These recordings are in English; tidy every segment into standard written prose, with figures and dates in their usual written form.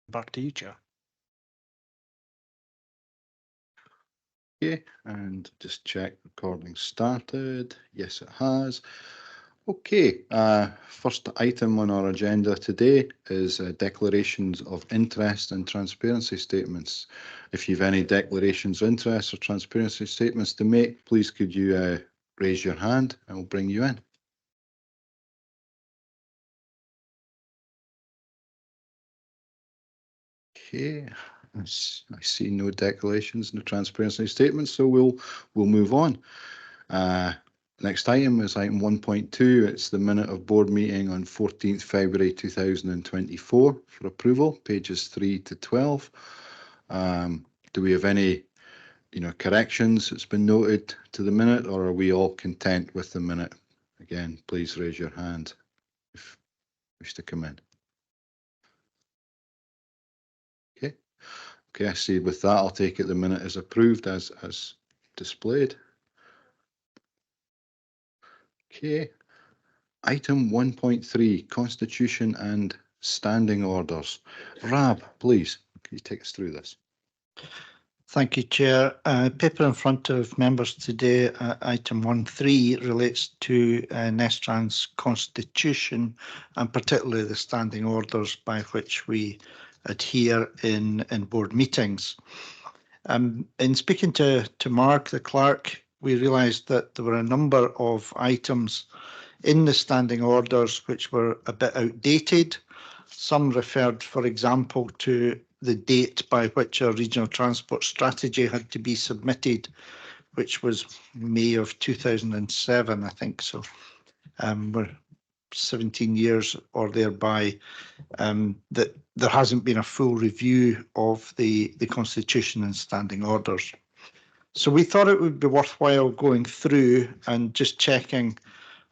Back to you, Chair. Okay, and just check recording started. Yes, it has. Okay, first item on our agenda today is declarations of interest and transparency statements. If you've any declarations of interest or transparency statements to make, please could you raise your hand and we'll bring you in. Okay, I see no declarations, no transparency statements, so we'll move on. Next item is item 1.2. It's the minute of board meeting on 14th February 2024 for approval, pages 3 to 12. Do we have any, corrections that's been noted to the minute, or are we all content with the minute? Again, please raise your hand if you wish to come in. Okay. Okay, I see. With that, I'll take it the minute is approved as displayed. Okay. Item 1.3, Constitution and Standing Orders. Rab, please, can you take us through this? Thank you, Chair. Paper in front of members today, item 1.3 relates to Nestrans Constitution and particularly the standing orders by which we adhere in board meetings. In speaking to Mark, the clerk, we realised that there were a number of items in the standing orders which were a bit outdated. Some referred, for example, to the date by which a regional transport strategy had to be submitted, which was May of 2007, I think. So we're 17 years or thereby, that there hasn't been a full review of the Constitution and standing orders. So we thought it would be worthwhile going through and just checking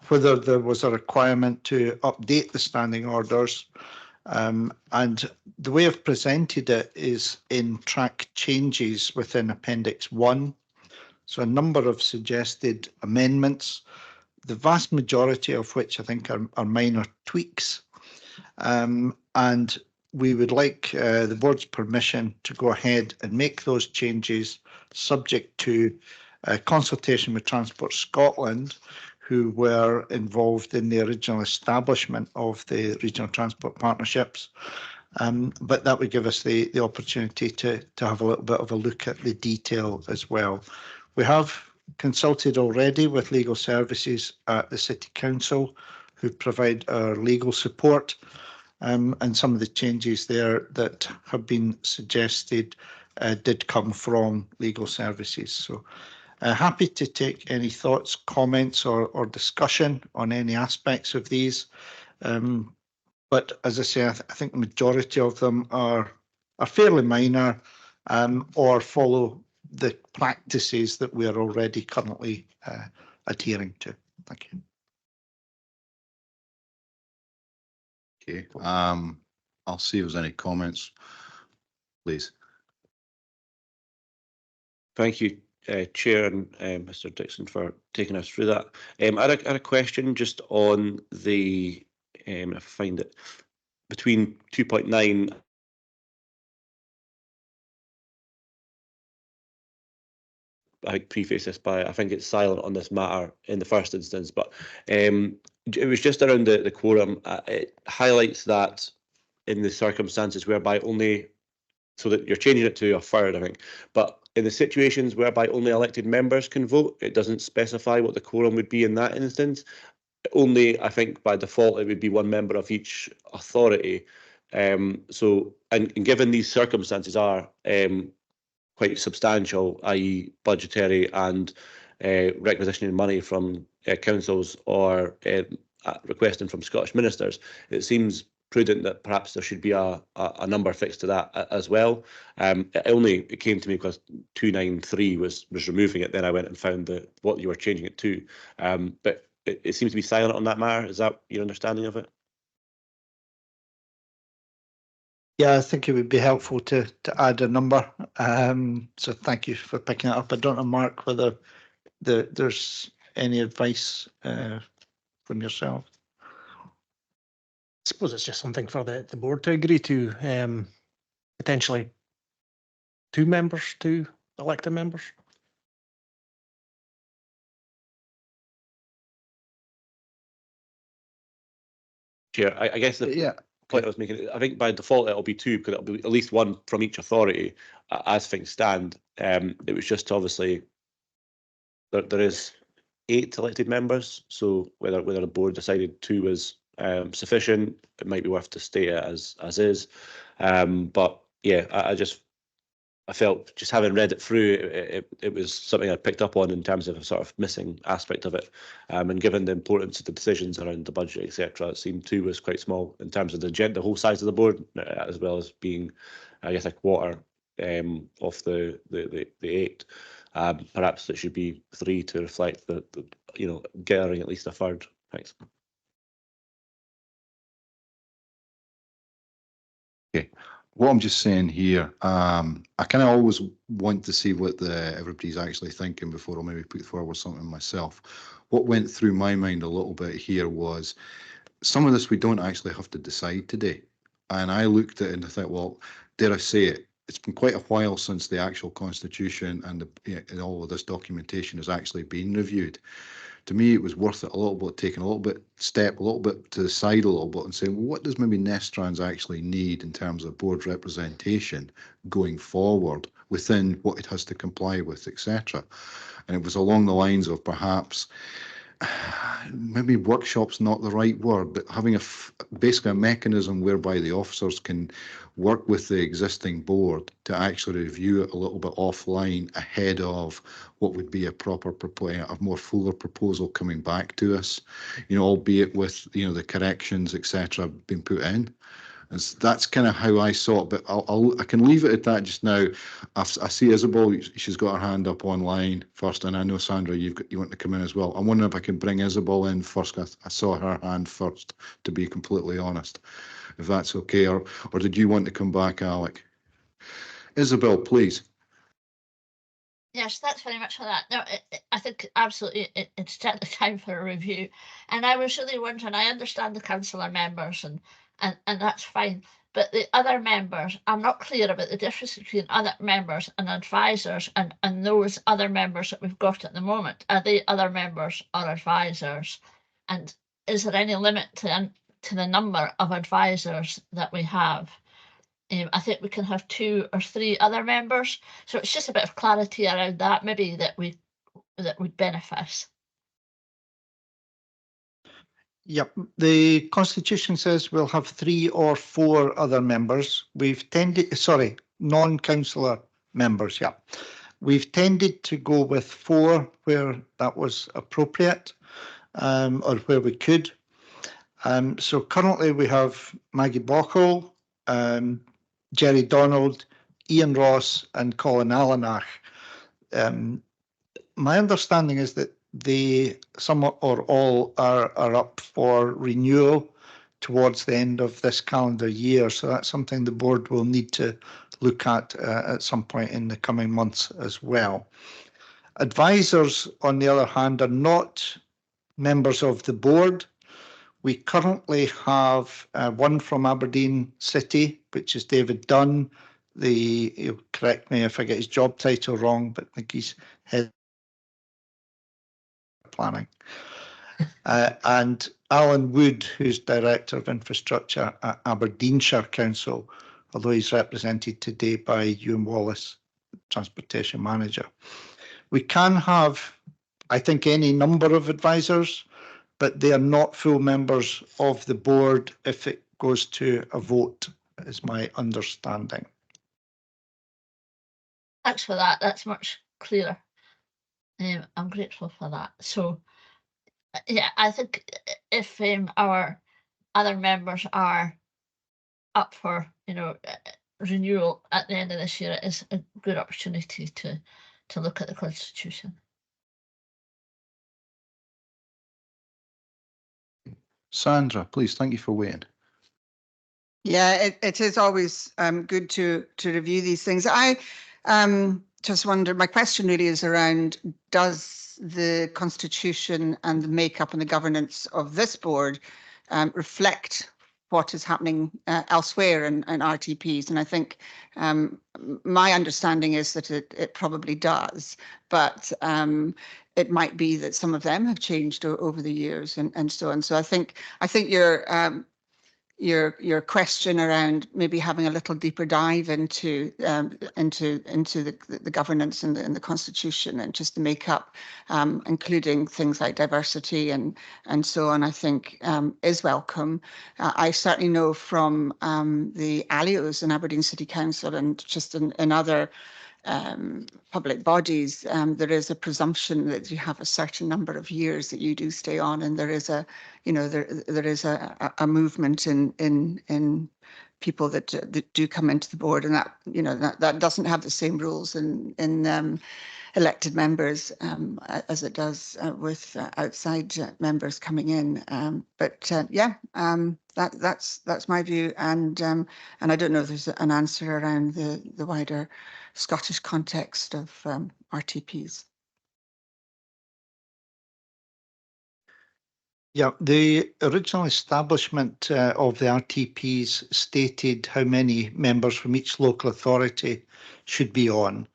whether there was a requirement to update the standing orders. And the way I've presented it is in track changes within Appendix 1. So a number of suggested amendments, the vast majority of which I think are minor tweaks. And we would like the board's permission to go ahead and make those changes subject to consultation with Transport Scotland, who were involved in the original establishment of the regional transport partnerships. But that would give us the opportunity to have a little bit of a look at the detail as well. We have consulted already with legal services at the City Council, who provide our legal support, and some of the changes there that have been suggested did come from legal services. So happy to take any thoughts, comments, or discussion on any aspects of these. But as I say, I think the majority of them are fairly minor, or follow the practices that we are already currently adhering to. Thank you. Okay. I'll see if there's any comments, please. Thank you, Chair and Mr. Dixon, for taking us through that. I had a question just on the, if I find it, between 2.9. I preface this by, I think it's silent on this matter in the first instance, but it was just around the quorum. It highlights that in the circumstances whereby only, so that you're changing it to a third, I think, but in the situations whereby only elected members can vote, it doesn't specify what the quorum would be in that instance. Only, I think, by default, it would be one member of each authority. So, and given these circumstances are quite substantial, i.e. budgetary and requisitioning money from councils or requesting from Scottish ministers, it seems prudent that perhaps there should be a number fixed to that as well. It came to me because 293 was removing it. Then I went and found what you were changing it to. But it seems to be silent on that matter. Is that your understanding of it? Yeah, I think it would be helpful to add a number. So thank you for picking it up. I don't know, Mark, whether there's any advice from yourself. I suppose it's just something for the board to agree to. potentially 2 members, 2 elected members. Chair, I guess the Yeah. point I was making, I think by default it'll be 2 because it'll be at least 1 from each authority as things stand. It was just obviously there is 8 elected members, so whether the board decided 2 was sufficient, it might be worth to stay as is. But yeah, I felt just having read it through, it was something I picked up on in terms of a sort of missing aspect of it. And given the importance of the decisions around the budget, etc., it seemed 2 was quite small in terms of the whole size of the board, as well as being, I guess, a quarter of the 8. Perhaps it should be 3 to reflect the getting at least a third. Thanks. Okay. What I'm just saying here, I kind of always want to see what everybody's actually thinking before I maybe put forward something myself. What went through my mind a little bit here was some of this we don't actually have to decide today. And I looked at it and I thought, well, dare I say it, it's been quite a while since the actual constitution and all of this documentation has actually been reviewed. To me, it was worth it a little bit, taking a little bit to the side a little bit and saying, well, what does maybe Nestrans actually need in terms of board representation going forward within what it has to comply with, etc. And it was along the lines of perhaps maybe workshop's not the right word, but having basically a mechanism whereby the officers can work with the existing board to actually review it a little bit offline ahead of what would be a more fuller proposal coming back to us, albeit with, the corrections, etc., being put in. And that's kind of how I saw it, but I can leave it at that just now. I see Isabel; she's got her hand up online first, and I know Sandra, you want to come in as well. I'm wondering if I can bring Isabel in first. I saw her hand first, to be completely honest, if that's okay, or did you want to come back, Alec? Isabel, please. Yes, thanks very much for that. No, I think absolutely it's the time for a review. And I was really wondering, I understand the councillor members and that's fine. But the other members, I'm not clear about the difference between other members and advisors and those other members that we've got at the moment. Are they other members or advisors? And is there any limit to the number of advisors that we have? I think we can have 2 or 3 other members. So it's just a bit of clarity around that, maybe that would benefit. Yep, the Constitution says we'll have 3 or 4 other members. We've tended, non-councillor members, yeah. We've tended to go with 4 where that was appropriate, or where we could. So currently we have Maggie Bockle, Jerry Donald, Ian Ross and Colin Allenach. My understanding is that some or all are up for renewal towards the end of this calendar year. So that's something the board will need to look at some point in the coming months as well. Advisors, on the other hand, are not members of the board. We currently have 1 from Aberdeen City, which is David Dunn. He'll correct me if I get his job title wrong, but I think he's head planning. And Alan Wood, who's Director of Infrastructure at Aberdeenshire Council, although he's represented today by Ewan Wallace, Transportation Manager. We can have, I think, any number of advisors, but they are not full members of the board if it goes to a vote, is my understanding. Thanks for that. That's much clearer. I'm grateful for that. So, yeah, I think if our other members are up for, renewal at the end of this year, it is a good opportunity to look at the Constitution. Sandra, please, thank you for waiting. Yeah, it is always good to review these things. I just wonder, my question really is around, does the Constitution and the makeup and the governance of this board reflect what is happening elsewhere in RTPs. And I think my understanding is that it probably does, but it might be that some of them have changed over the years and so on. So I think your question around maybe having a little deeper dive into the governance and the constitution and just the makeup, including things like diversity and so on, I think is welcome. I certainly know from the ALIOs in Aberdeen City Council and just in other public bodies, there is a presumption that you have a certain number of years that you do stay on, and there is a, there is a movement in people that do come into the board, and that doesn't have the same rules in elected members as it does with outside members coming in. That's my view, and I don't know if there's an answer around the wider Scottish context of RTPs. Yeah, the original establishment of the RTPs stated how many members from each local authority should be on.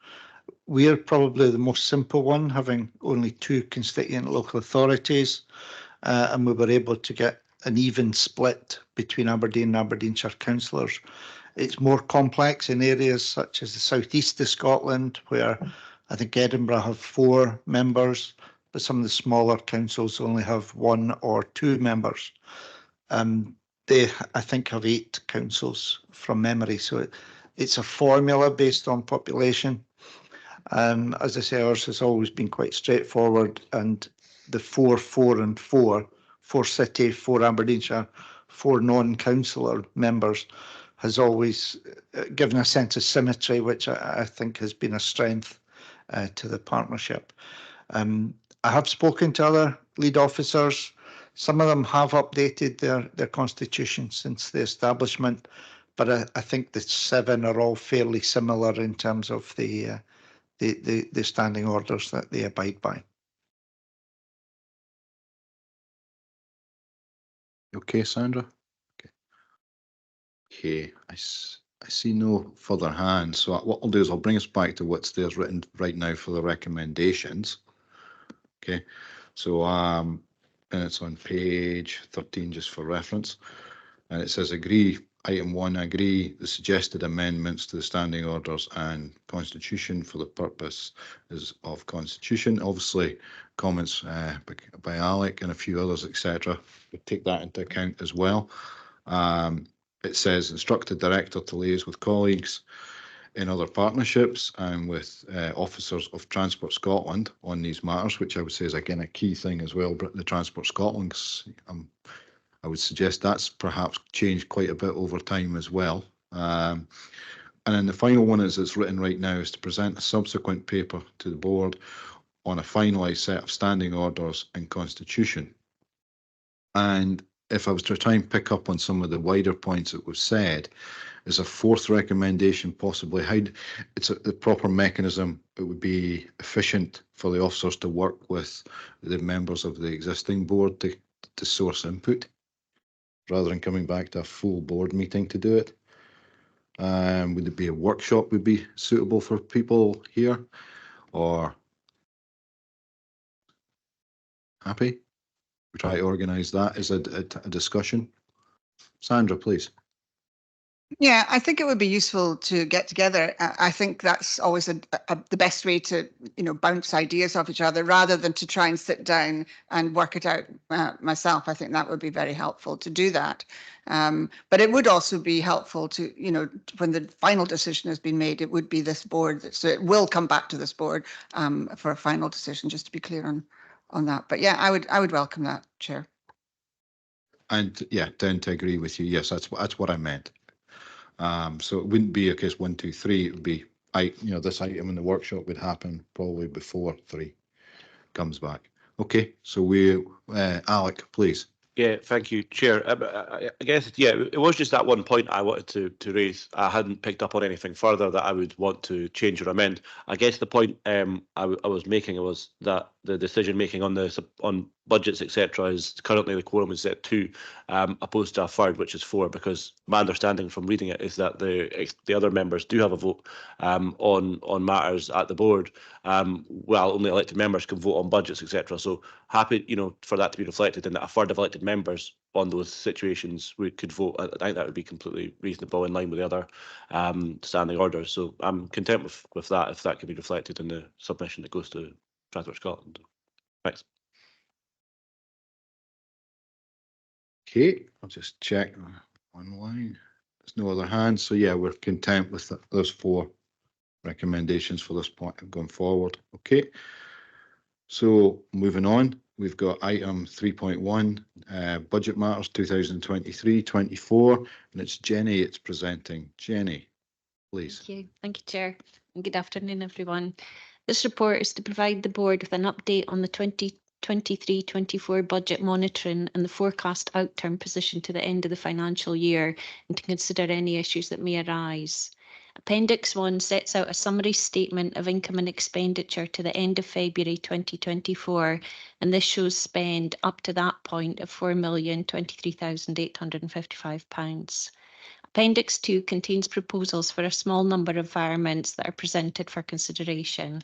We're probably the most simple one, having only 2 constituent local authorities, and we were able to get an even split between Aberdeen and Aberdeenshire councillors. It's more complex in areas such as the southeast of Scotland, where I think Edinburgh have 4 members, but some of the smaller councils only have 1 or 2 members. They, I think, have 8 councils from memory. So it's a formula based on population. As I say, ours has always been quite straightforward, and the 4, 4 and 4, 4 city, 4 Aberdeenshire, 4 non-councillor members has always given a sense of symmetry, which I think has been a strength to the partnership. I have spoken to other lead officers. Some of them have updated their constitution since the establishment, but I think the 7 are all fairly similar in terms of the standing orders that they abide by. Okay, Sandra? Okay, I see no further hands. So what I'll do is I'll bring us back to what's there's written right now for the recommendations. Okay, so and it's on page 13 just for reference, and it says agree. Item 1, agree the suggested amendments to the standing orders and constitution for the purpose of constitution. Obviously, comments by Alec and a few others, etc. We take that into account as well. It says instruct the director to liaise with colleagues in other partnerships and with officers of Transport Scotland on these matters, which I would say is again a key thing as well. But the Transport Scotland, I would suggest that's perhaps changed quite a bit over time as well. And then the final one is it's written right now is to present a subsequent paper to the board on a finalised set of standing orders and constitution. And if I was to try and pick up on some of the wider points that we've said, is a 4th recommendation possibly how it's the proper mechanism. It would be efficient for the officers to work with the members of the existing board to source input, rather than coming back to a full board meeting to do it. Would it be a workshop would be suitable for people here, or happy? We try to organise that as a discussion. Sandra, please. Yeah, I think it would be useful to get together. I think that's always the best way to, bounce ideas off each other rather than to try and sit down and work it out myself. I think that would be very helpful to do that. But it would also be helpful to, when the final decision has been made, it would be this board. So it will come back to this board for a final decision, just to be clear on that. But yeah, I would welcome that, Chair. And yeah, tend to agree with you. Yes, that's what I meant. So it wouldn't be a case 1, 2, 3. It would be this item in the workshop would happen probably before 3 comes back. Okay, so Alec, please. Yeah, thank you, Chair. I guess, yeah, it was just that one point I wanted to raise. I hadn't picked up on anything further that I would want to change or amend. I guess the point I was making was that the decision making on on budgets, etc., is currently the quorum is at 2, opposed to a third, which is 4. Because my understanding from reading it is that the other members do have a vote on matters at the board. Well, only elected members can vote on budgets, etc. So happy, for that to be reflected, and that a third of elected members on those situations we could vote. I think that would be completely reasonable in line with the other standing orders. So I'm content with that, if that can be reflected in the submission that goes to Transport Scotland. Thanks. Okay, I'll just check online. There's no other hands, so yeah, we're content with those 4 recommendations for this point of going forward. Okay, so moving on, we've got item 3.1, budget matters 2023-24, and it's Jenny. It's presenting. Jenny, please. Thank you, Chair, and good afternoon, everyone. This report is to provide the board with an update on the 2023-24 budget monitoring and the forecast outturn position to the end of the financial year, and to consider any issues that may arise. Appendix 1 sets out a summary statement of income and expenditure to the end of February 2024, and this shows spend up to that point of £4,023,855. Appendix 2 contains proposals for a small number of environments that are presented for consideration.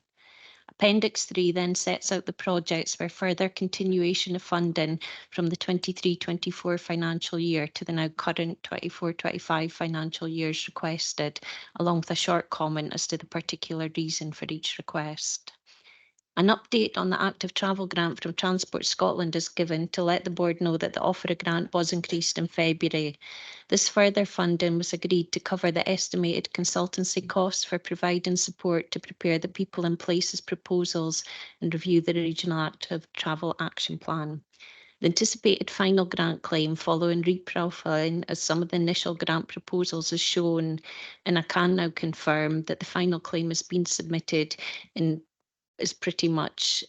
Appendix 3 then sets out the projects where further continuation of funding from the 23-24 financial year to the now current 24-25 financial year is requested, along with a short comment as to the particular reason for each request. An update on the active travel grant from Transport Scotland is given to let the board know that the offer of grant was increased in February. This further funding was agreed to cover the estimated consultancy costs for providing support to prepare the People and Places proposals and review the Regional Active Travel Action Plan. The anticipated final grant claim following reprofiling as some of the initial grant proposals is shown, and I can now confirm that the final claim has been submitted and is pretty much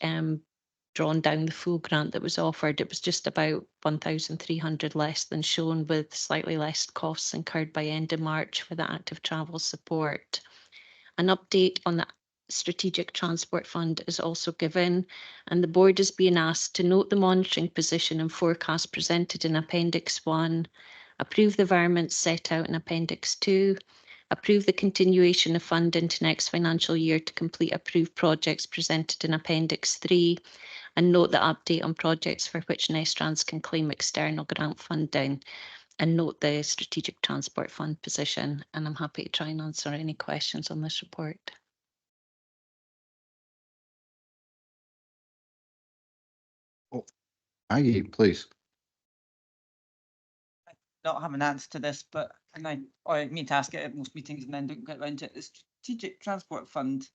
drawn down the full grant that was offered. It was just about 1,300 less than shown, with slightly less costs incurred by end of March for the active travel support. An update on the Strategic Transport Fund is also given, and the board is being asked to note the monitoring position and forecast presented in Appendix 1, approve the environments set out in Appendix 2, approve the continuation of funding to next financial year to complete approved projects presented in Appendix 3, and note the update on projects for which Nestrans can claim external grant funding, and note the Strategic Transport Fund position. And I'm happy to try and answer any questions on this report. Maggie, please. Not have an answer to this, but I need to ask it at most meetings and then don't get around to it. The Strategic Transport Fund,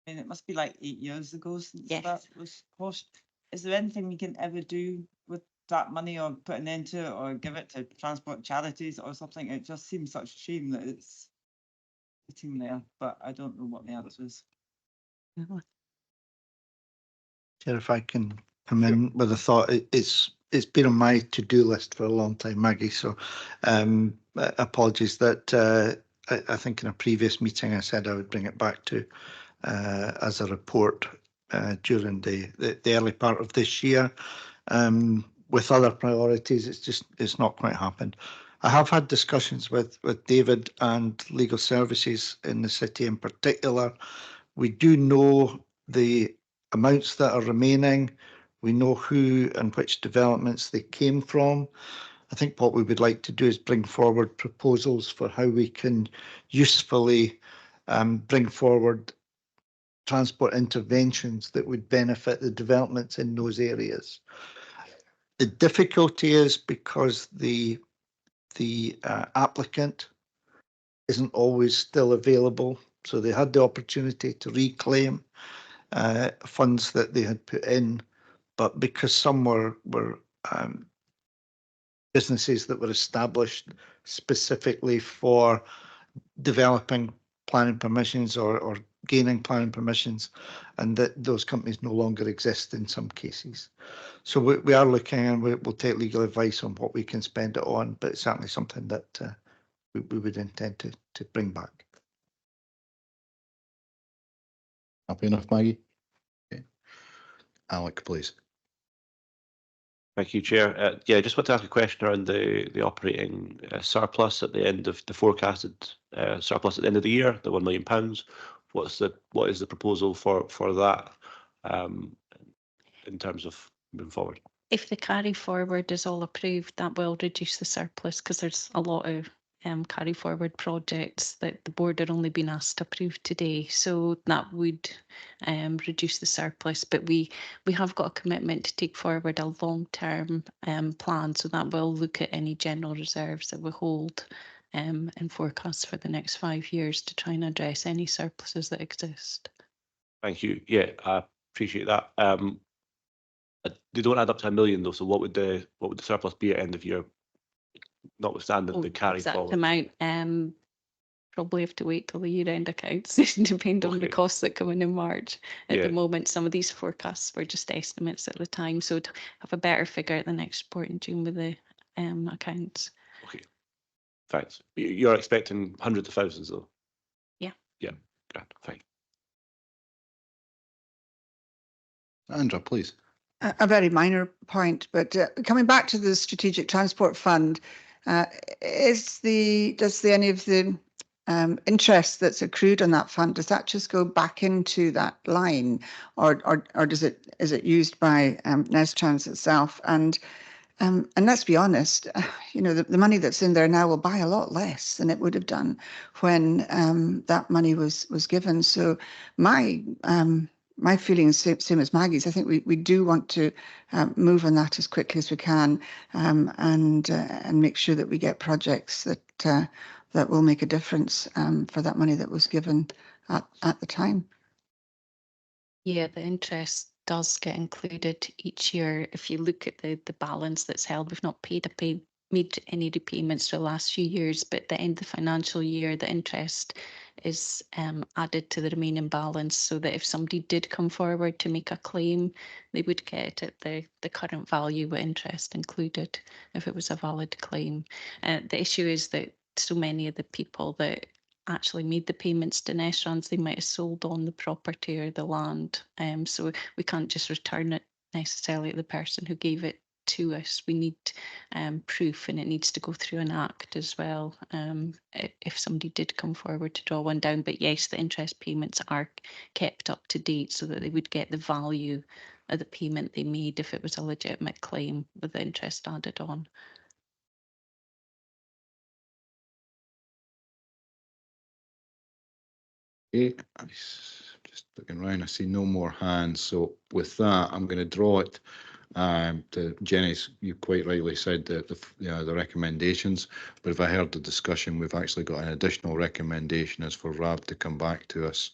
I mean, it must be like 8 years ago since that was pushed. Is there anything we can ever do with that money, or put an end to it, or give it to transport charities or something? It just seems such a shame that it's sitting there, but I don't know what the answer is. Chair, if I can come in with a thought, it's been on my to-do list for a long time, Maggie, so apologies that I think in a previous meeting I said I would bring it back to as a report during the early part of this year. With other priorities, it's not quite happened. I have had discussions with David and legal services in the city in particular. We do know the amounts that are remaining. We know who and which developments they came from. I think what we would like to do is bring forward proposals for how we can usefully bring forward transport interventions that would benefit the developments in those areas. The difficulty is because the applicant isn't always still available. So they had the opportunity to reclaim funds that they had put in, but because some were businesses that were established specifically for developing planning permissions or gaining planning permissions, and that those companies no longer exist in some cases. So we are looking, and we'll take legal advice on what we can spend it on, but it's certainly something that we would intend to bring back. Happy enough, Maggie? Okay. Alec, please. Thank you, Chair. Yeah, just want to ask a question around the operating surplus at the end of the forecasted surplus at the end of the year, the £1 million. What is the proposal for that in terms of moving forward? If the carry forward is all approved, that will reduce the surplus because there's a lot of carry forward projects that the board had only been asked to approve today. So that would reduce the surplus. But we have got a commitment to take forward a long-term plan. So that will look at any general reserves that we hold and forecasts for the next 5 years to try and address any surpluses that exist. Thank you. Yeah, I appreciate that. They don't add up to £1 million though. So what would the surplus be at end of year, notwithstanding the carry exact forward? amount, probably have to wait till the year-end accounts, depend on the Okay. costs that come in March. At Yeah. the moment, some of these forecasts were just estimates at the time, so to have a better figure at the next report in June with the accounts. Okay. Thanks. You're expecting hundreds of thousands though? Yeah. Yeah. Grand. Fine. Andra, please. A very minor point, but coming back to the Strategic Transport Fund, does any of the interest that's accrued on that fund, does that just go back into that line, or is it used by Nestrans itself? And let's be honest, you know, the money that's in there now will buy a lot less than it would have done when that money was given. So my feeling is same as Maggie's. I think we do want to move on that as quickly as we can, and make sure that we get projects that will make a difference for that money that was given at the time. Yeah, the interest does get included each year. If you look at the balance that's held, we've not made any repayments for the last few years, but at the end of the financial year, the interest is added to the remaining balance so that if somebody did come forward to make a claim, they would get it at the current value with interest included if it was a valid claim. The issue is that so many of the people that actually made the payments to Nestrans, they might have sold on the property or the land. So we can't just return it necessarily to the person who gave it to us. We need proof, and it needs to go through an act as well if somebody did come forward to draw one down. But yes, the interest payments are kept up to date so that they would get the value of the payment they made if it was a legitimate claim with the interest added on. Okay, just looking around, I see no more hands. So with that, I'm going to draw it to Jenny's. You quite rightly said that the recommendations, but if I heard the discussion, we've actually got an additional recommendation as for RAB to come back to us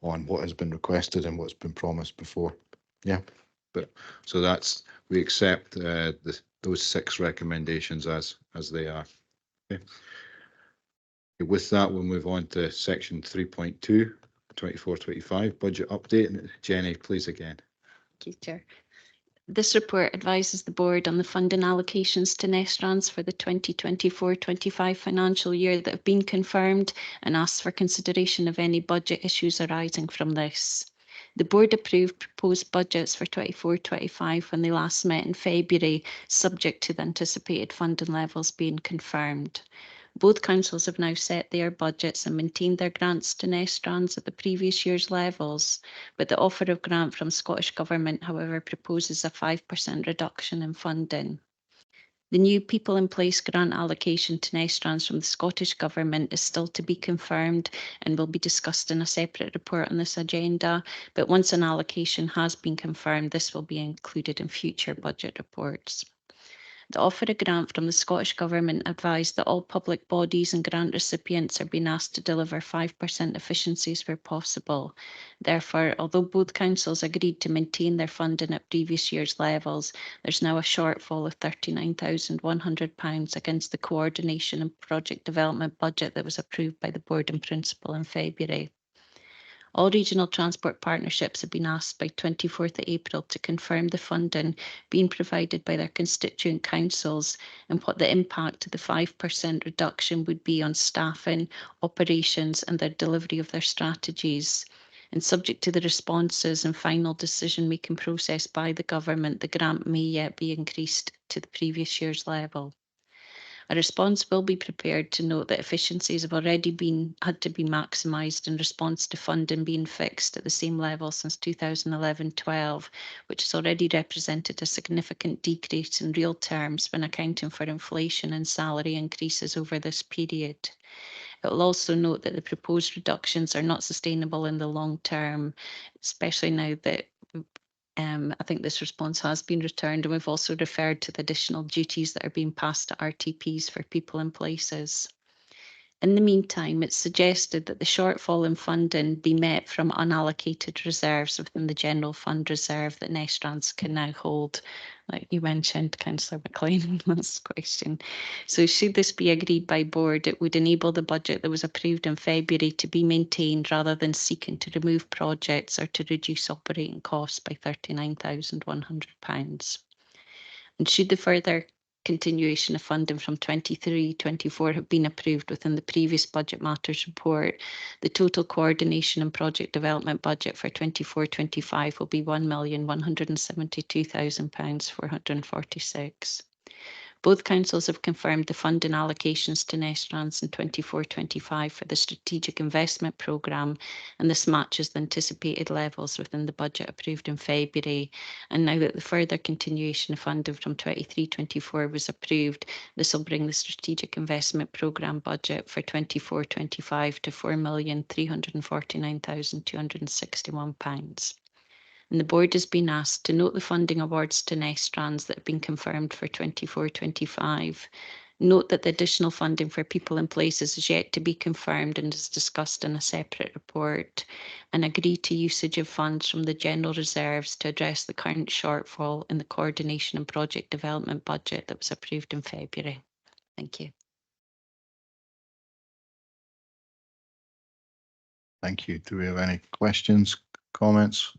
on what has been requested and what's been promised before. Yeah, but so we accept those 6 recommendations as they are. Okay. With that, we'll move on to section 3.2, 24-25 budget update. Jenny, please again. Thank you, Chair. This report advises the board on the funding allocations to Nestrans for the 2024-25 financial year that have been confirmed and asks for consideration of any budget issues arising from this. The board approved proposed budgets for 24-25 when they last met in February, subject to the anticipated funding levels being confirmed. Both councils have now set their budgets and maintained their grants to Nestrans at the previous year's levels, but the offer of grant from Scottish Government, however, proposes a 5% reduction in funding. The new People in Place grant allocation to Nestrans from the Scottish Government is still to be confirmed and will be discussed in a separate report on this agenda, but once an allocation has been confirmed, this will be included in future budget reports. The offer of grant from the Scottish Government advised that all public bodies and grant recipients are being asked to deliver 5% efficiencies where possible. Therefore, although both councils agreed to maintain their funding at previous year's levels, there's now a shortfall of £39,100 against the coordination and project development budget that was approved by the board in principle in February. All regional transport partnerships have been asked by 24th of April to confirm the funding being provided by their constituent councils and what the impact of the 5% reduction would be on staffing, operations and their delivery of their strategies. And subject to the responses and final decision-making process by the government, the grant may yet be increased to the previous year's level. A response will be prepared to note that efficiencies have already had to be maximised in response to funding being fixed at the same level since 2011-12, which has already represented a significant decrease in real terms when accounting for inflation and salary increases over this period. It will also note that the proposed reductions are not sustainable in the long term, especially now that I think this response has been returned, and we've also referred to the additional duties that are being passed to RTPs for people and places. In the meantime, it's suggested that the shortfall in funding be met from unallocated reserves within the general fund reserve that Nestrans can now hold, like you mentioned, Councillor McLean, last question. So should this be agreed by board, it would enable the budget that was approved in February to be maintained rather than seeking to remove projects or to reduce operating costs by £39,100. And should the further continuation of funding from 23-24 have been approved within the previous Budget Matters report, the total coordination and project development budget for 24-25 will be £1,172,446. Both councils have confirmed the funding allocations to Nestrans in 24-25 for the strategic investment programme, and this matches the anticipated levels within the budget approved in February. And now that the further continuation of funding from 23-24 was approved, this will bring the strategic investment programme budget for 24-25 to £4,349,261. And the board has been asked to note the funding awards to Nestrans that have been confirmed for 24-25. Note that the additional funding for people and places is yet to be confirmed and is discussed in a separate report, and agree to usage of funds from the general reserves to address the current shortfall in the coordination and project development budget that was approved in February. Thank you. Thank you. Do we have any questions, comments?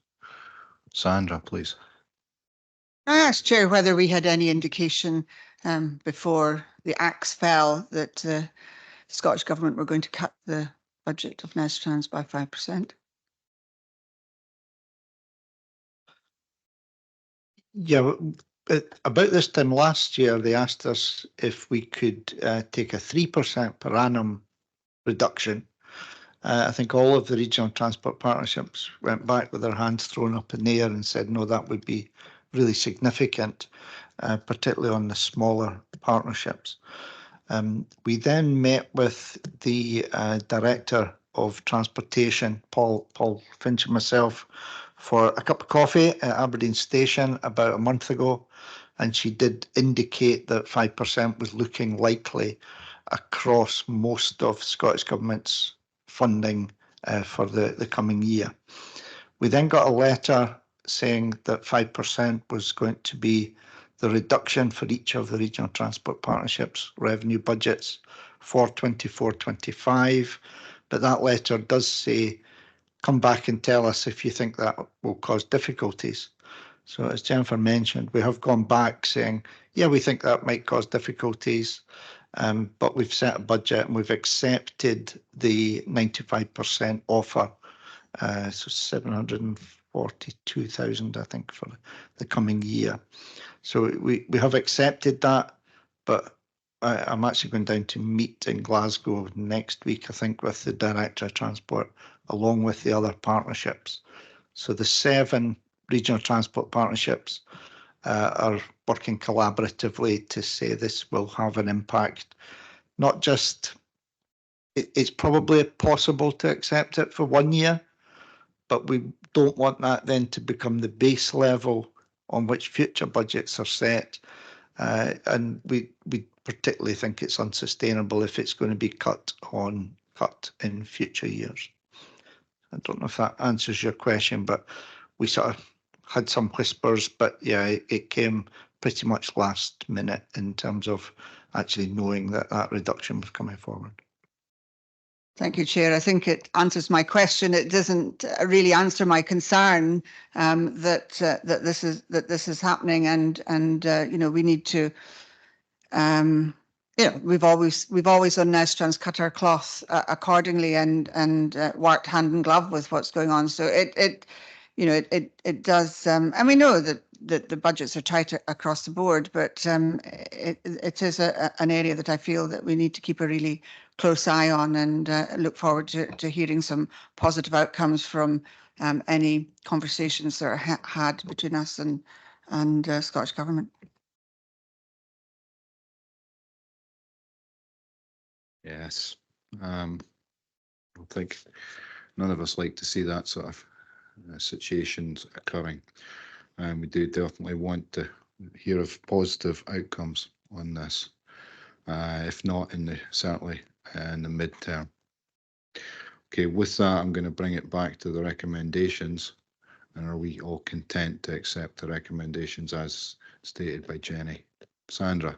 Sandra, please. I asked Chair whether we had any indication before the axe fell that the Scottish Government were going to cut the budget of Nestrans by 5%. Yeah, about this time last year, they asked us if we could take a 3% per annum reduction. I think all of the regional transport partnerships went back with their hands thrown up in the air and said, no, that would be really significant, particularly on the smaller partnerships. We then met with the Director of Transportation, Paul Finch, and myself for a cup of coffee at Aberdeen Station about a month ago, and she did indicate that 5% was looking likely across most of Scottish Government's funding for the coming year. We then got a letter saying that 5% was going to be the reduction for each of the regional transport partnerships revenue budgets for 24-25, but that letter does say, come back and tell us if you think that will cause difficulties. So as Jennifer mentioned, we have gone back saying, yeah, we think that might cause difficulties, but we've set a budget and we've accepted the 95% offer, so 742,000, I think, for the coming year. So we have accepted that, but I'm actually going down to meet in Glasgow next week, I think, with the Director of Transport, along with the other partnerships. So the 7 regional transport partnerships are working collaboratively to say this will have an impact. Not just, it's probably possible to accept it for 1 year, but we don't want that then to become the base level on which future budgets are set. And we particularly think it's unsustainable if it's going to be cut in future years. I don't know if that answers your question, but we sort of had some whispers, but yeah, it came pretty much last minute in terms of actually knowing that that reduction was coming forward. Thank you, Chair. I think it answers my question. It doesn't really answer my concern that this is happening, and you know, we need to you know, we've always on Nestrans cut our cloth accordingly and worked hand in glove with what's going on. So it does. And we know that the budgets are tight across the board, but it is an area that I feel that we need to keep a really close eye on, and look forward to hearing some positive outcomes from any conversations that are had between us and Scottish Government. Yes. I think none of us like to see that sort of situations occurring. And we do definitely want to hear of positive outcomes on this, if not certainly in the midterm. Okay, with that, I'm going to bring it back to the recommendations. And are we all content to accept the recommendations as stated by Jenny? Sandra?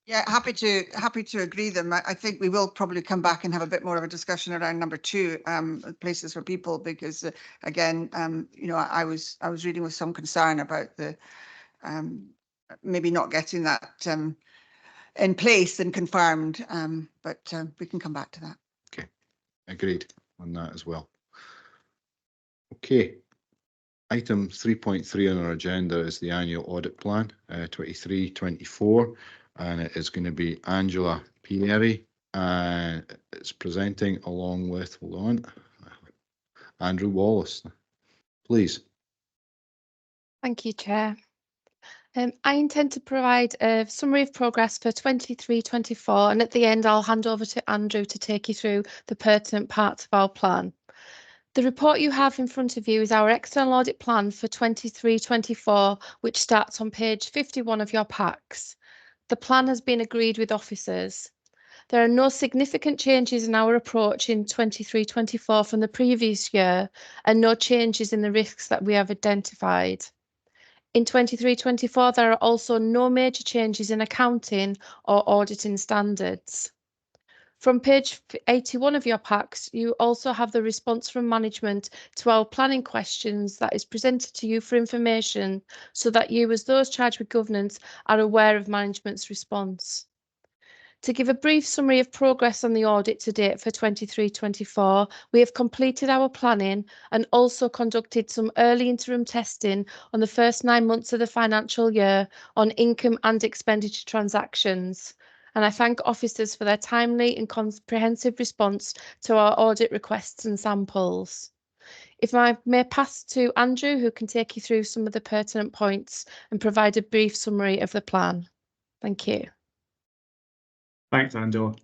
Yeah, happy to agree them. I think we will probably come back and have a bit more of a discussion around number 2, places for people, because again, I was reading with some concern about the maybe not getting that in place and confirmed, but we can come back to that. Okay, agreed on that as well. Okay, item 3.3 on our agenda is the annual audit plan 23-24. And it is going to be Angela Pieri, and it's presenting along with, hold on, Andrew Wallace. Please. Thank you, Chair. I intend to provide a summary of progress for 23-24, and at the end I'll hand over to Andrew to take you through the pertinent parts of our plan. The report you have in front of you is our external audit plan for 23-24, which starts on page 51 of your packs. The plan has been agreed with officers. There are no significant changes in our approach in 23-24 from the previous year, and no changes in the risks that we have identified. In 23-24, there are also no major changes in accounting or auditing standards. From page 81 of your packs, you also have the response from management to our planning questions that is presented to you for information, so that you, as those charged with governance, are aware of management's response. To give a brief summary of progress on the audit to date for 23-24, we have completed our planning and also conducted some early interim testing on the first 9 months of the financial year on income and expenditure transactions. And I thank officers for their timely and comprehensive response to our audit requests and samples. If I may pass to Andrew, who can take you through some of the pertinent points and provide a brief summary of the plan. Thank you. Thanks, Angela.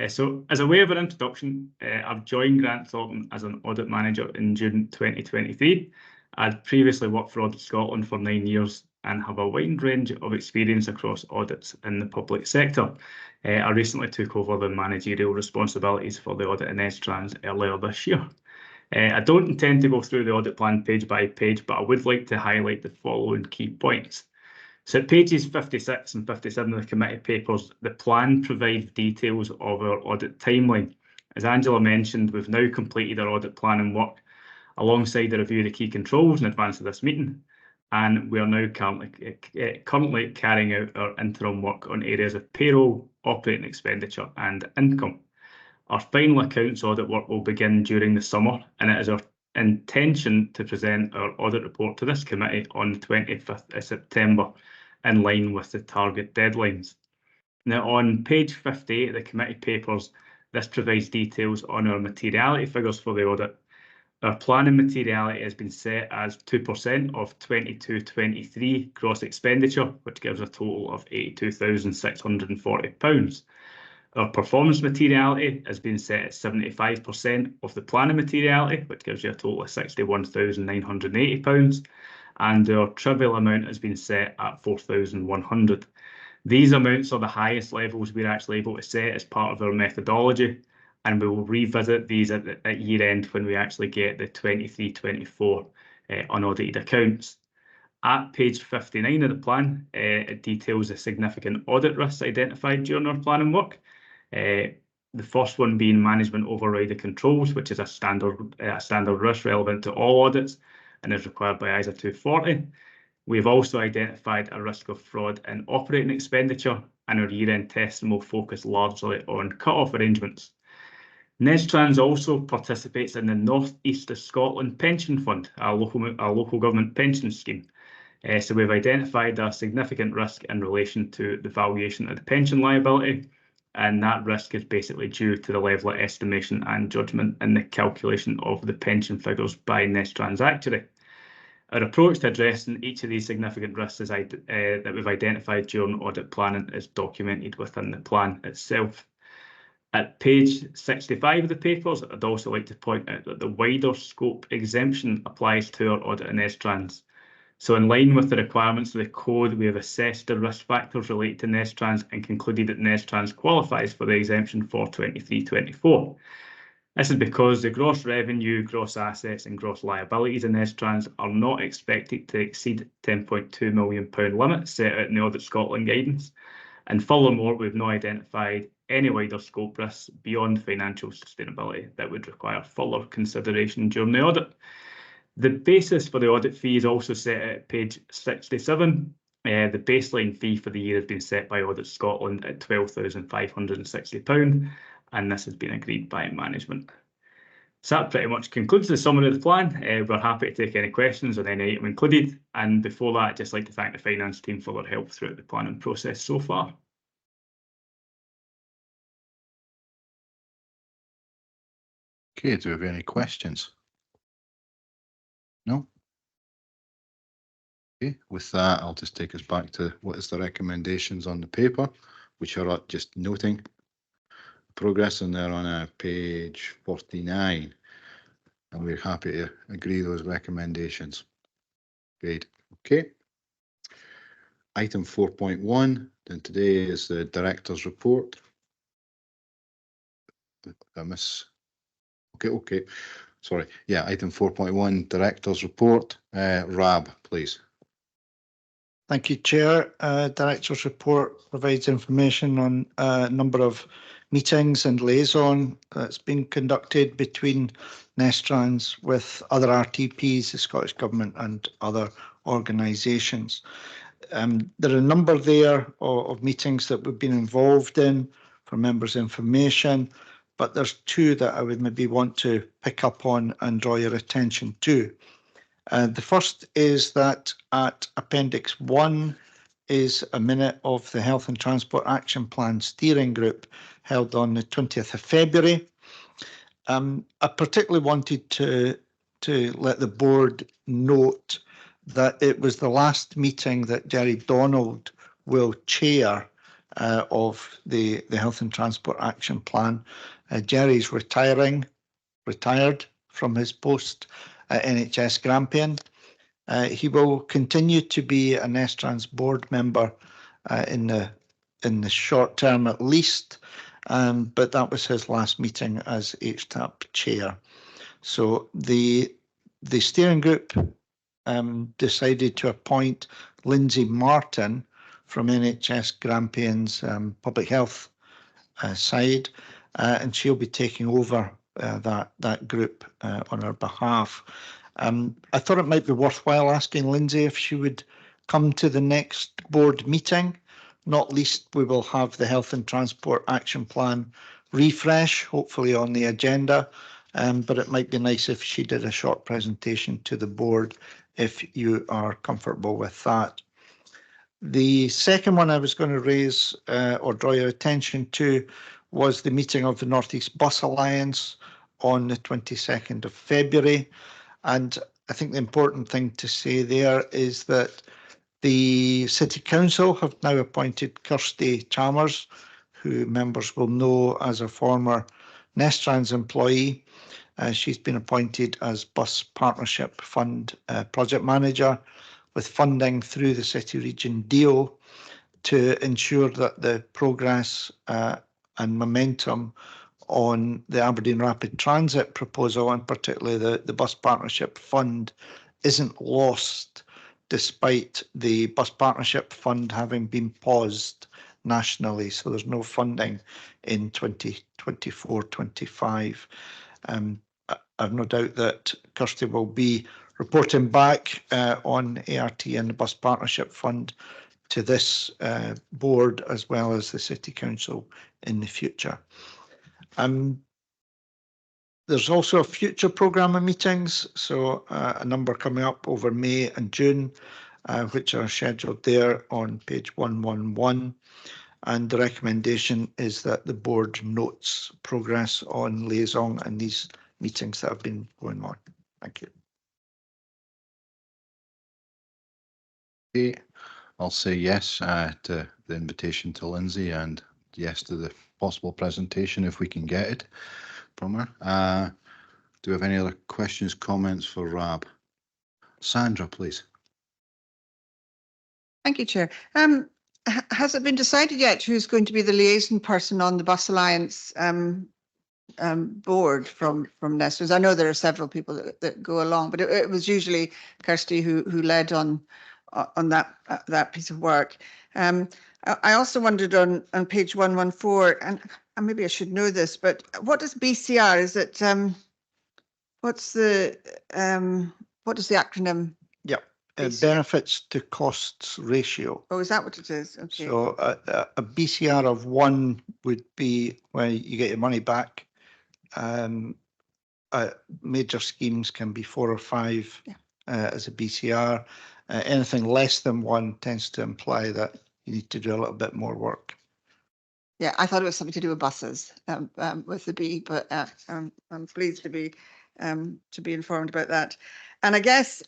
So as a way of an introduction, I've joined Grant Thornton as an audit manager in June 2023. I'd previously worked for Audit Scotland for 9 years and have a wide range of experience across audits in the public sector. I recently took over the managerial responsibilities for the audit in Nestrans earlier this year. I don't intend to go through the audit plan page by page, but I would like to highlight the following key points. So at pages 56 and 57 of the committee papers, the plan provides details of our audit timeline. As Angela mentioned, we've now completed our audit planning work alongside the review of the key controls in advance of this meeting, and we are now currently carrying out our interim work on areas of payroll, operating expenditure and income. Our final accounts audit work will begin during the summer, and it is our intention to present our audit report to this committee on the 25th of September, in line with the target deadlines. Now, on page 58 of the committee papers, this provides details on our materiality figures for the audit. Our planning materiality has been set as 2% of 22-23 gross expenditure, which gives a total of £82,640. Our performance materiality has been set at 75% of the planning materiality, which gives you a total of £61,980. And our trivial amount has been set at 4,100. These amounts are the highest levels we're actually able to set as part of our methodology, and we will revisit these at year end when we actually get the 23-24 unaudited accounts. At page 59 of the plan, it details the significant audit risks identified during our planning work. The first one being management overriding controls, which is a standard risk relevant to all audits and is required by ISA 240. We've also identified a risk of fraud in operating expenditure, and our year-end testing will focus largely on cut-off arrangements. Nestrans also participates in the North East of Scotland Pension Fund, our local government pension scheme. So we've identified a significant risk in relation to the valuation of the pension liability, and that risk is basically due to the level of estimation and judgment in the calculation of the pension figures by Nestrans Actuary. Our approach to addressing each of these significant risks that we've identified during audit planning is documented within the plan itself. At page 65 of the papers, I'd also like to point out that the wider scope exemption applies to our audit in Nestrans. So in line with the requirements of the code, we have assessed the risk factors related to Nestrans and concluded that Nestrans qualifies for the exemption for 23-24. This is because the gross revenue, gross assets and gross liabilities in Nestrans are not expected to exceed £10.2 million limit set out in the Audit Scotland guidance. And furthermore, we've not identified any wider scope risks beyond financial sustainability that would require further consideration during the audit. The basis for the audit fee is also set at page 67. The baseline fee for the year has been set by Audit Scotland at £12,560, and this has been agreed by management. So that pretty much concludes the summary of the plan. We're happy to take any questions on any item included. And before that, I'd just like to thank the finance team for their help throughout the planning process so far. Okay, do we have any questions? No? Okay, with that, I'll just take us back to what is the recommendations on the paper, which are just noting progress, and they're on page 49. And we're happy to agree those recommendations. Great. Okay. Item 4.1, then today is the director's report. I miss. Okay. Sorry. Yeah, item 4.1, director's report. Rab, please. Thank you, Chair. Director's report provides information on a number of meetings and liaison that's been conducted between Nestrans with other RTPs, the Scottish Government and other organisations. There are a number there of meetings that we've been involved in for members' information, but there's two that I would maybe want to pick up on and draw your attention to. The first is that at Appendix 1 is a minute of the Health and Transport Action Plan Steering Group held on the 20th of February. I particularly wanted to let the board note that it was the last meeting that Jerry Donald will chair of the Health and Transport Action Plan. Jerry's retired from his post at NHS Grampian. He will continue to be a Nestrans board member in the short term at least, but that was his last meeting as HTAP chair. So the steering group decided to appoint Lindsay Martin from NHS Grampian's public health side, and she'll be taking over that group on our behalf. I thought it might be worthwhile asking Lindsay if she would come to the next board meeting. Not least, we will have the Health and Transport Action Plan refresh, hopefully on the agenda, but it might be nice if she did a short presentation to the board if you are comfortable with that. The second one I was going to raise or draw your attention to was the meeting of the North East Bus Alliance on the 22nd of February. And I think the important thing to say there is that the City Council have now appointed Kirsty Chalmers, who members will know as a former Nestrans employee. She's been appointed as Bus Partnership Fund project manager with funding through the City Region deal to ensure that the progress and momentum on the Aberdeen Rapid Transit proposal, and particularly the Bus Partnership Fund, isn't lost despite the Bus Partnership Fund having been paused nationally. So there's no funding in 2024-25. I've no doubt that Kirsty will be reporting back on ART and the Bus Partnership Fund to this board as well as the City Council in the future. There's also a future programme of meetings, so a number coming up over May and June, which are scheduled there on page 111. And the recommendation is that the board notes progress on liaison and these meetings that have been going on. Thank you. Okay, I'll say yes to the invitation to Lindsay and yes to the possible presentation if we can get it from her. Do we have any other questions, comments for Rab? Sandra, please. Thank you, Chair. Has it been decided yet who's going to be the liaison person on the Bus Alliance board from Nestrans? I know there are several people that go along, but it was usually Kirsty who led on that piece of work. I also wondered on page 114, and maybe I should know this, but what does BCR? Is it what does the acronym? Yep. BCR? Benefits to costs ratio. Oh, is that what it is? Okay. So a BCR of 1 would be where you get your money back. Major schemes can be 4 or 5 as a BCR. Anything less than 1 tends to imply that you need to do a little bit more work. Yeah, I thought it was something to do with buses with the B, but I'm pleased to be informed about that. And I guess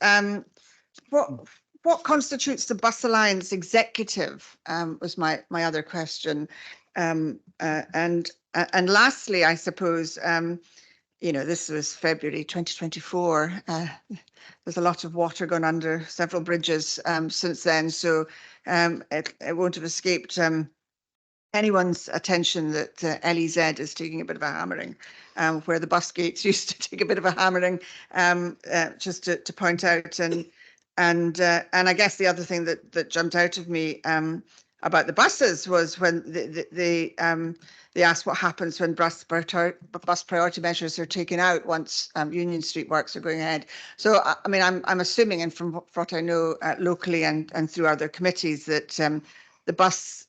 what constitutes the Bus Alliance executive was my other question. And lastly, I suppose, you know, this was February 2024. There's a lot of water gone under several bridges since then, so it won't have escaped anyone's attention that LEZ is taking a bit of a hammering, where the bus gates used to take a bit of a hammering, just to point out. And I guess the other thing that jumped out of me about the buses was when they asked what happens when bus priority measures are taken out once Union Street works are going ahead. So I mean, I'm assuming, and from what I know locally and through other committees, that the Bus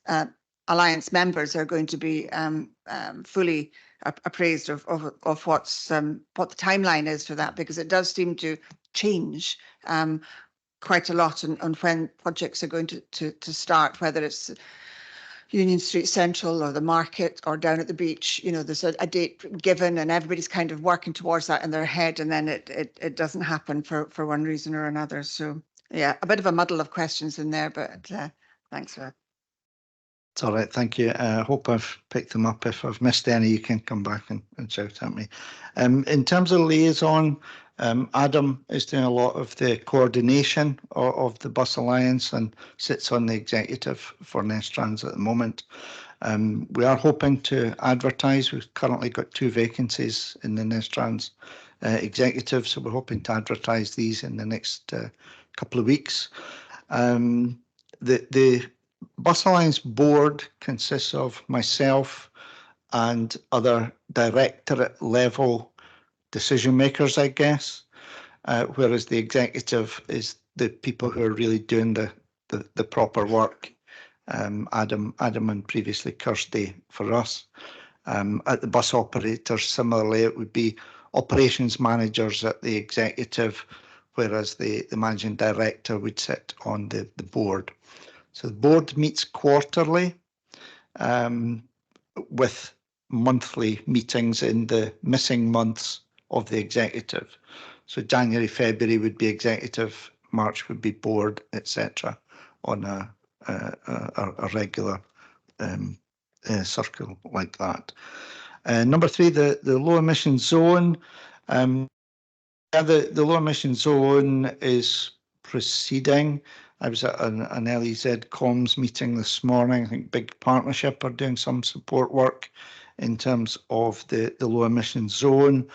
Alliance members are going to be fully appraised of what the timeline is for that, because it does seem to change quite a lot on when projects are going to start, whether it's Union Street Central or the market or down at the beach. You know, there's a date given and everybody's kind of working towards that in their head, and then it doesn't happen for one reason or another. So yeah, a bit of a muddle of questions in there, but thanks for that. It's all right, thank you. I hope I've picked them up. If I've missed any, you can come back and shout at me. In terms of liaison, Adam is doing a lot of the coordination of the Bus Alliance and sits on the executive for Nestrans at the moment. We are hoping to advertise. We've currently got 2 vacancies in the Nestrans executive, so we're hoping to advertise these in the next couple of weeks. The Bus Alliance board consists of myself and other directorate level decision makers, I guess, whereas the executive is the people who are really doing the proper work. Adam and previously Kirsty for us. At the bus operators, similarly, it would be operations managers at the executive, whereas the managing director would sit on the board. So the board meets quarterly with monthly meetings in the missing months of the executive. So January, February would be executive, March would be board, etc. on a regular circle like that. Number 3, the low emission zone. The low emission zone is proceeding. I was at an LEZ comms meeting this morning. I think Big Partnership are doing some support work in terms of the low emission zone,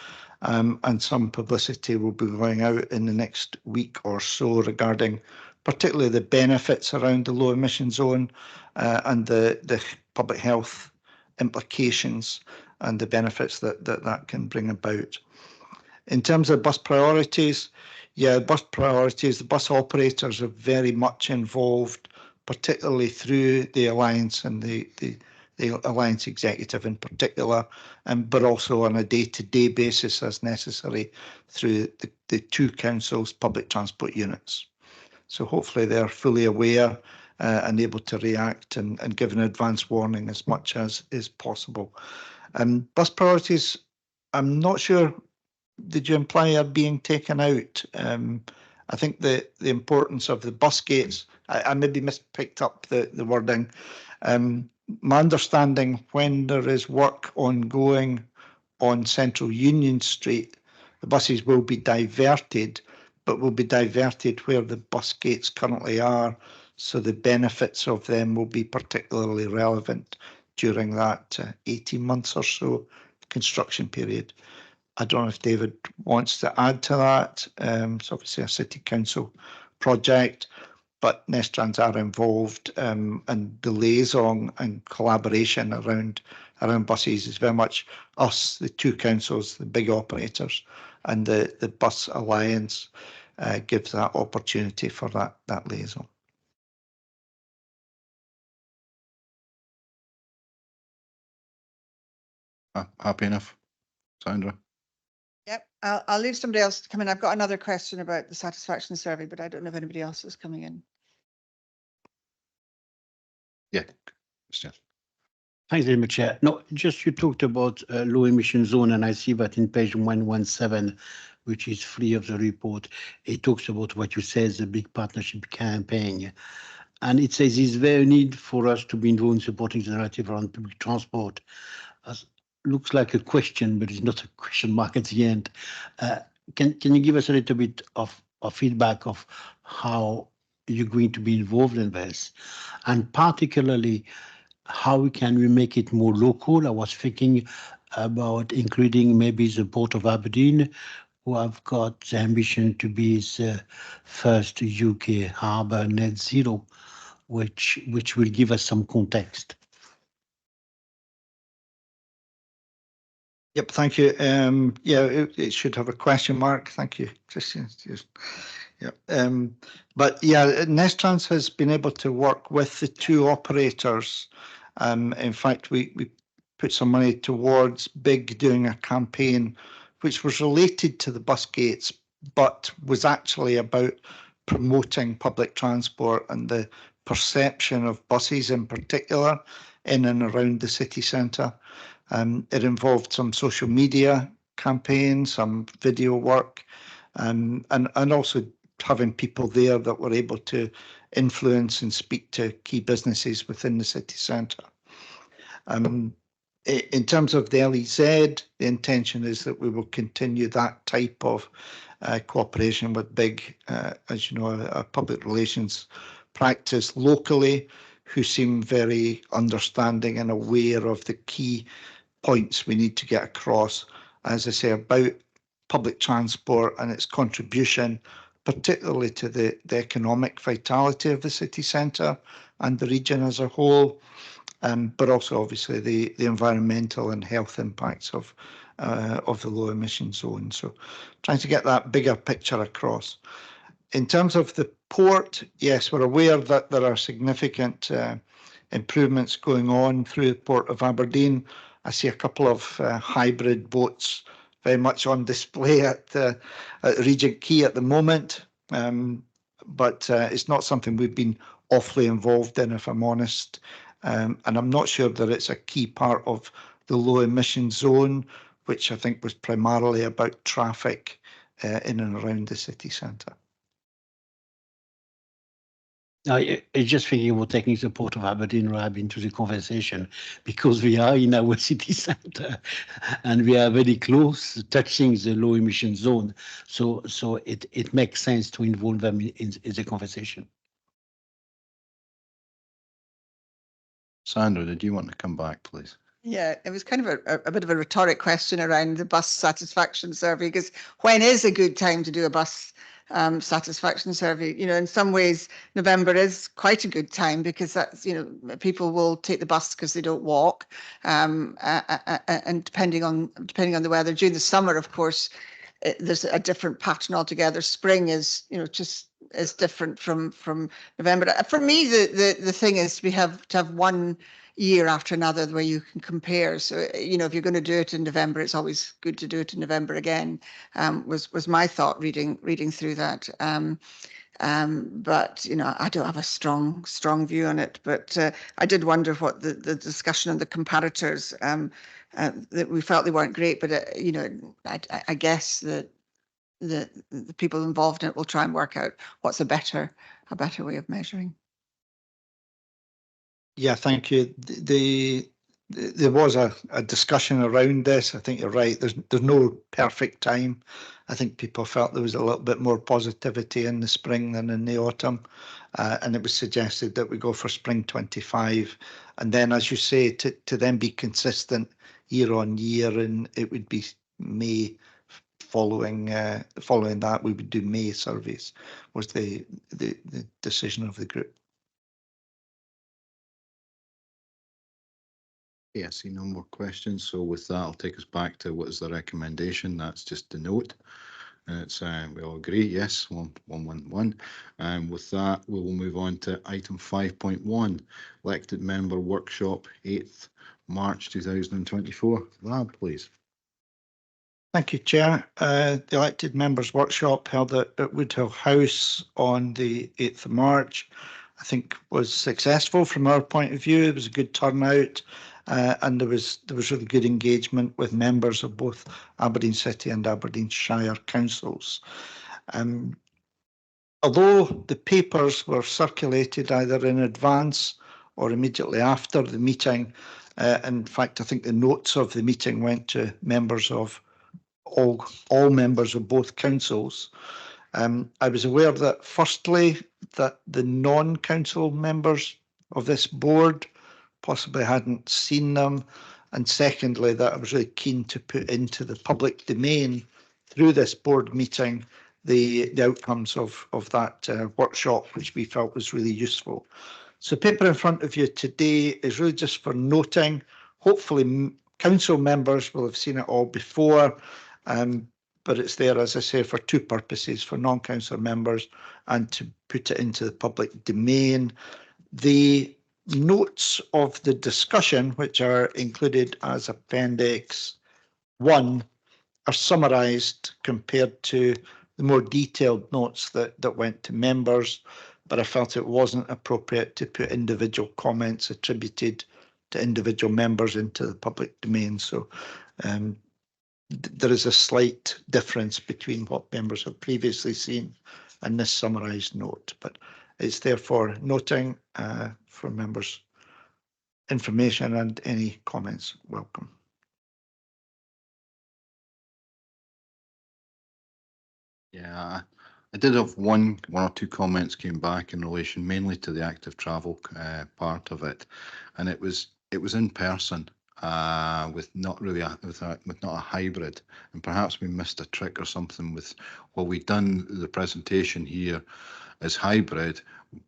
and some publicity will be going out in the next week or so regarding particularly the benefits around the low emission zone and the public health implications and the benefits that can bring about. In terms of bus priorities, yeah, bus priorities, the bus operators are very much involved, particularly through the Alliance and the Alliance Executive in particular, but also on a day-to-day basis as necessary through the two councils' public transport units. So hopefully they're fully aware and able to react and give an advance warning as much as is possible. Bus priorities, I'm not sure, did you imply are being taken out? I think the importance of the bus gates, I maybe mispicked up the wording. My understanding, when there is work ongoing on Central Union Street, the buses will be diverted, but will be diverted where the bus gates currently are. So the benefits of them will be particularly relevant during that 18 months or so construction period. I don't know if David wants to add to that. It's obviously a city council project, but Nestrans are involved, and the liaison and collaboration around buses is very much us, the two councils, the big operators, and the Bus Alliance gives that opportunity for that liaison. Happy enough, Sandra? Yep, I'll leave somebody else to come in. I've got another question about the satisfaction survey, but I don't know if anybody else is coming in. Yeah, Christian. Thanks very much, Chair. No, just you talked about low emission zone, and I see that in page 117, which is free of the report, it talks about what you say is a big partnership campaign. And it says it's very need for us to be involved in supporting the narrative around public transport. Looks like a question, but it's not a question mark at the end. Can you give us a little bit of feedback of how you're going to be involved in this? And particularly, how can we make it more local? I was thinking about including maybe the Port of Aberdeen, who have got the ambition to be the first UK harbour net zero, which will give us some context. Yep, thank you. Yeah, it should have a question mark. Thank you, Christian. Yeah, but yeah, Nestrans has been able to work with the two operators. In fact, we put some money towards BIG doing a campaign which was related to the bus gates, but was actually about promoting public transport and the perception of buses in particular in and around the city centre. It involved some social media campaigns, some video work, and also having people there that were able to influence and speak to key businesses within the city centre. In terms of the LEZ, the intention is that we will continue that type of cooperation with BIG, as you know, a public relations practice locally, who seem very understanding and aware of the key points we need to get across, as I say, about public transport and its contribution, particularly to the economic vitality of the city centre and the region as a whole, but also obviously the environmental and health impacts of the low emission zone. So trying to get that bigger picture across. In terms of the port, yes, we're aware that there are significant improvements going on through the Port of Aberdeen. I see a couple of hybrid boats very much on display at Regent Quay at the moment, but it's not something we've been awfully involved in, if I'm honest. And I'm not sure that it's a key part of the low emission zone, which I think was primarily about traffic in and around the city centre. I just thinking about taking the Port of Aberdeen RAB into the conversation, because we are in our city centre and we are very close, touching the low emission zone. So it makes sense to involve them in the conversation. Sandra, did you want to come back, please? Yeah, it was kind of a bit of a rhetoric question around the bus satisfaction survey, because when is a good time to do a bus satisfaction survey? You know, in some ways, November is quite a good time, because that's, you know, people will take the bus because they don't walk, and depending on the weather. During the summer, of course, there's a different pattern altogether. Spring is, you know, just is different from November. For me, the thing is we have to have one year after another where you can compare. So, you know, if you're going to do it in November, it's always good to do it in November again, was my thought reading through that. But, you know, I don't have a strong view on it, but I did wonder what the discussion on the comparators, that we felt they weren't great, but, you know, I guess that the people involved in it will try and work out what's a better way of measuring. Yeah, thank you. There was a discussion around this. I think you're right. There's no perfect time. I think people felt there was a little bit more positivity in the spring than in the autumn. And it was suggested that we go for spring 25. And then, as you say, to then be consistent year on year, and it would be May following that, we would do May surveys, was the decision of the group. Yeah, I see no more questions. So with that, I'll take us back to what is the recommendation. That's just the note. And it's we all agree, yes, 111. And with that, we will move on to item 5.1, elected member workshop, 8th March 2024. Rob, please. Thank you, Chair. The elected members workshop held at Woodhill House on the 8th of March, I think was successful from our point of view. It was a good turnout. And there was really good engagement with members of both Aberdeen City and Aberdeenshire councils. Although the papers were circulated either in advance or immediately after the meeting, in fact, I think the notes of the meeting went to members of all members of both councils. I was aware that, firstly, that the non-council members of this board possibly hadn't seen them, and secondly, that I was really keen to put into the public domain through this board meeting the outcomes of that workshop, which we felt was really useful. So paper in front of you today is really just for noting. Hopefully council members will have seen it all before, but it's there, as I say, for two purposes, for non-council members and to put it into the public domain. The notes of the discussion, which are included as Appendix 1, are summarised compared to the more detailed notes that went to members, but I felt it wasn't appropriate to put individual comments attributed to individual members into the public domain. So there is a slight difference between what members have previously seen and this summarised note, but it's therefore noting for members' information, and any comments welcome. Yeah, I did have one or two comments came back in relation mainly to the active travel part of it, and it was in person with not really with not a hybrid, and perhaps we missed a trick or something with we'd done the presentation here as hybrid.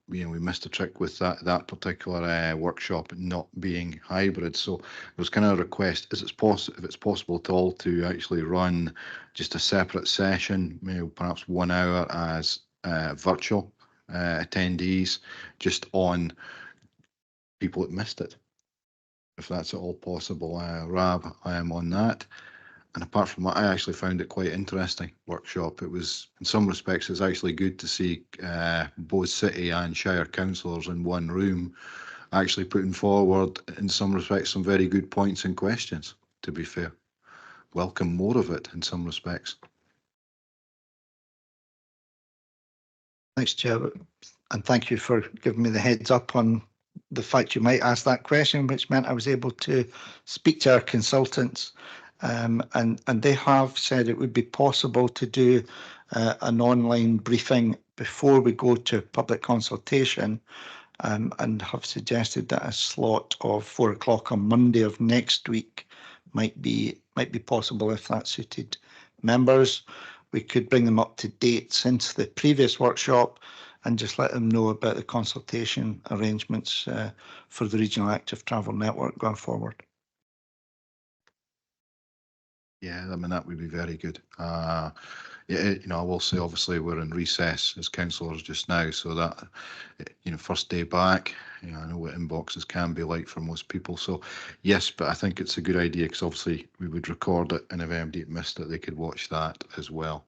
You know, we missed a trick with that particular workshop not being hybrid. So there was kind of a request: if it's possible at all, to actually run just a separate session, you know, perhaps 1 hour as virtual attendees, just on people that missed it, if that's at all possible. Rab, I am on that. And apart from that, I actually found it quite interesting workshop. It was, in some respects, it's actually good to see both city and shire councillors in one room, actually putting forward, in some respects, some very good points and questions, to be fair. Welcome more of it in some respects. Thanks, Chair, and thank you for giving me the heads up on the fact you might ask that question, which meant I was able to speak to our consultants. And they have said it would be possible to do an online briefing before we go to public consultation, and have suggested that a slot of 4 o'clock on Monday of next week might be possible if that suited members. We could bring them up to date since the previous workshop and just let them know about the consultation arrangements for the Regional Active Travel Network going forward. Yeah, I mean, that would be very good. Yeah, I will say, obviously, we're in recess as councillors just now, so that, first day back, I know what inboxes can be like for most people. So, yes, but I think it's a good idea because obviously we would record it, and if anybody missed it, they could watch that as well.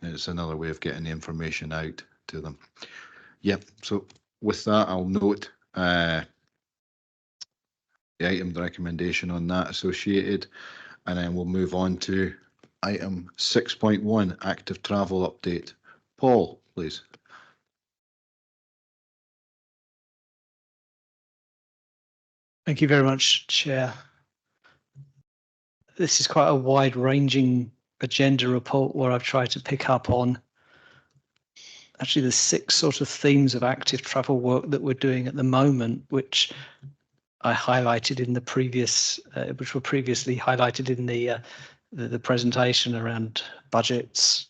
And it's another way of getting the information out to them. Yep. So with that, I'll note the item, the recommendation on that associated, and then we'll move on to item 6.1, active travel update. Paul, please. Thank you very much, Chair. This is quite a wide-ranging agenda report where I've tried to pick up on actually the 6 sort of themes of active travel work that we're doing at the moment, which I highlighted in the previous, which were previously highlighted in the presentation around budgets,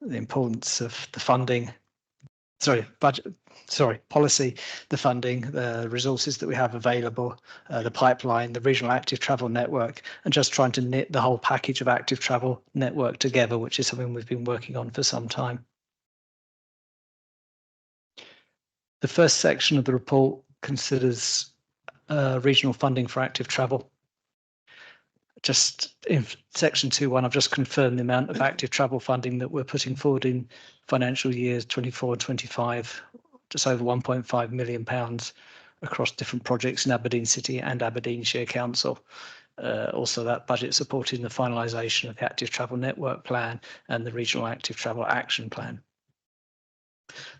the importance of the funding, policy, the funding, the resources that we have available, the pipeline, the regional active travel network, and just trying to knit the whole package of active travel network together, which is something we've been working on for some time. The first section of the report considers regional funding for active travel. Just in section 2.1, I've just confirmed the amount of active travel funding that we're putting forward in financial years 24 and 25, just over £1.5 million across different projects in Aberdeen City and Aberdeenshire Council. Also, that budget supporting the finalisation of the Active Travel Network Plan and the Regional Active Travel Action Plan.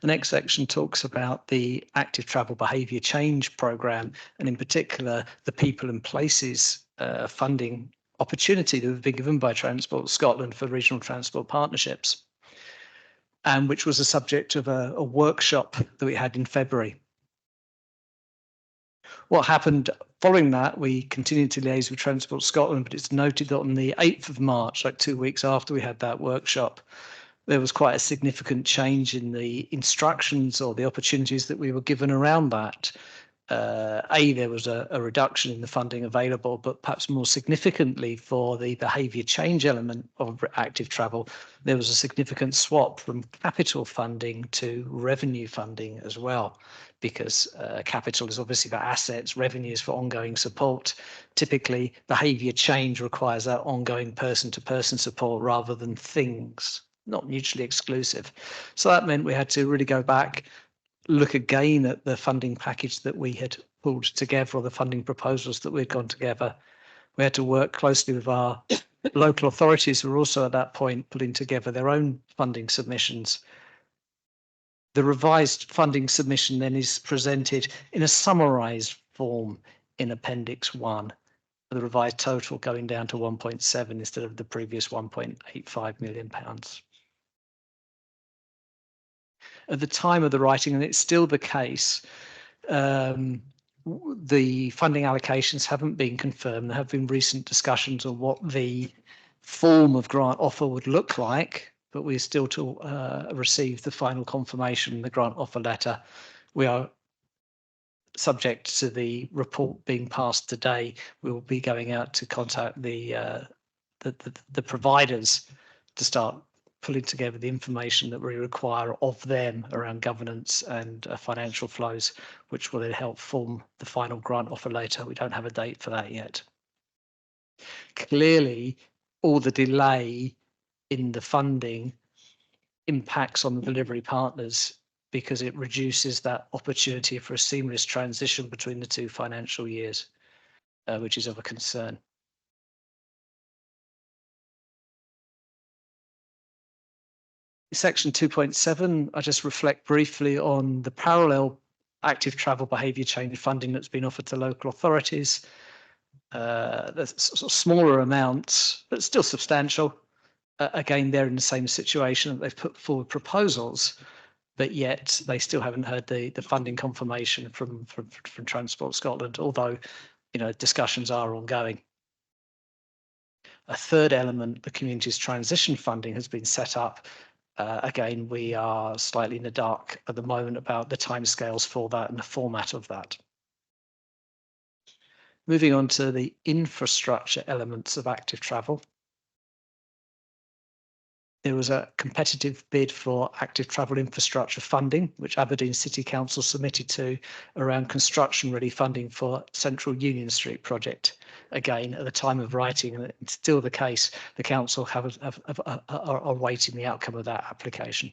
The next section talks about the Active Travel Behaviour Change Programme, and in particular, the People and Places funding opportunity that have been given by Transport Scotland for regional transport partnerships, and which was the subject of a workshop that we had in February. What happened following that, we continued to liaise with Transport Scotland, but it's noted that on the 8th of March, like 2 weeks after we had that workshop, there was quite a significant change in the instructions or the opportunities that we were given around that. There was a reduction in the funding available, but perhaps more significantly for the behaviour change element of active travel, there was a significant swap from capital funding to revenue funding as well, because capital is obviously for assets, revenues for ongoing support. Typically, behaviour change requires that ongoing person-to-person support rather than things, not mutually exclusive. So that meant we had to really go back, look again at the funding package that we had pulled together, or the funding proposals that we'd gone together. We had to work closely with our local authorities, who were also at that point putting together their own funding submissions. The revised funding submission then is presented in a summarised form in Appendix 1, the revised total going down to 1.7 instead of the previous £1.85 million. At the time of the writing, and it's still the case, the funding allocations haven't been confirmed. There have been recent discussions on what the form of grant offer would look like, but we're still to receive the final confirmation, the grant offer letter. We are subject to the report being passed today. We will be going out to contact the providers to start pulling together the information that we require of them around governance and financial flows, which will then help form the final grant offer later. We don't have a date for that yet. Clearly, all the delay in the funding impacts on the delivery partners because it reduces that opportunity for a seamless transition between the 2 financial years, which is of a concern. Section 2.7, I just reflect briefly on the parallel active travel behaviour change funding that's been offered to local authorities. There's sort of smaller amounts, but still substantial. Again, they're in the same situation that they've put forward proposals, but yet they still haven't heard the funding confirmation from Transport Scotland, although discussions are ongoing. A third element, the community's transition funding, has been set up. Again, we are slightly in the dark at the moment about the timescales for that and the format of that. Moving on to the infrastructure elements of active travel. There was a competitive bid for active travel infrastructure funding, which Aberdeen City Council submitted to around construction-ready funding for Central Union Street project. Again, at the time of writing, and it's still the case, the council are awaiting the outcome of that application.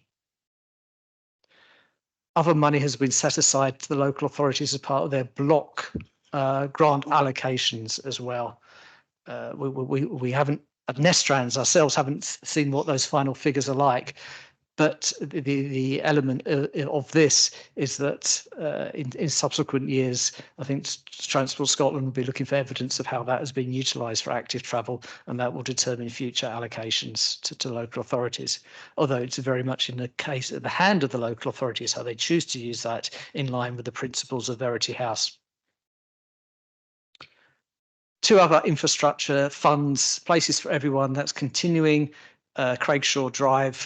Other money has been set aside to the local authorities as part of their block grant allocations as well. We haven't, at Nestrans ourselves, haven't seen what those final figures are like, but the element of this is that in subsequent years, I think Transport Scotland will be looking for evidence of how that has been utilised for active travel, and that will determine future allocations to local authorities. Although it's very much in the case of the hand of the local authorities how they choose to use that, in line with the principles of Verity House. Two other infrastructure funds, Places for Everyone, that's continuing. Craigshaw Drive,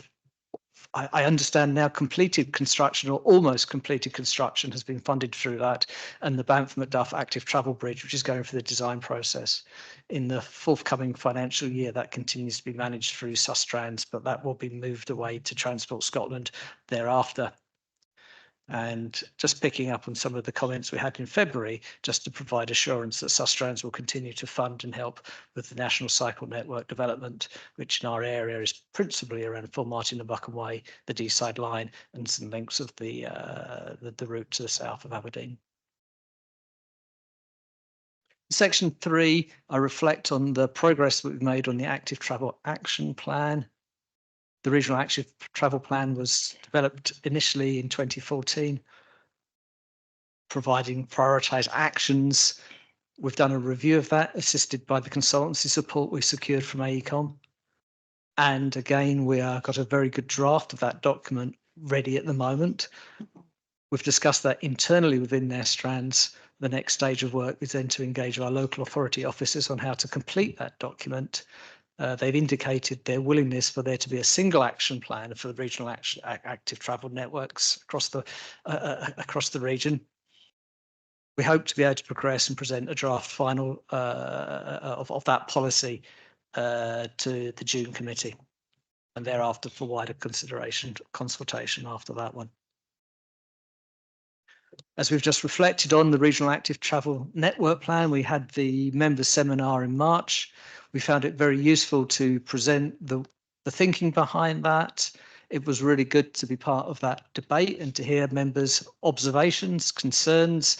I understand now completed construction, or almost completed construction, has been funded through that, and the Banff Macduff Active Travel Bridge, which is going through the design process. In the forthcoming financial year, that continues to be managed through Sustrans, but that will be moved away to Transport Scotland thereafter. And just picking up on some of the comments we had in February, just to provide assurance that Sustrans will continue to fund and help with the National Cycle Network development, which in our area is principally around Full Martin and Buchan Way, the Deeside line, and some links of the route to the south of Aberdeen. Section 3, I reflect on the progress that we've made on the Active Travel Action Plan. The Regional Active Travel Plan was developed initially in 2014, providing prioritised actions. We've done a review of that, assisted by the consultancy support we secured from AECOM. And again, we have got a very good draft of that document ready at the moment. We've discussed that internally within Nestrans. The next stage of work is then to engage our local authority officers on how to complete that document. They've indicated their willingness for there to be a single action plan for the regional active travel networks across the region. We hope to be able to progress and present a draft final of that policy to the June committee, and thereafter for wider consultation after that one. As we've just reflected on the Regional Active Travel Network Plan, we had the members' seminar in March. We found it very useful to present the thinking behind that. It was really good to be part of that debate and to hear members' observations, concerns,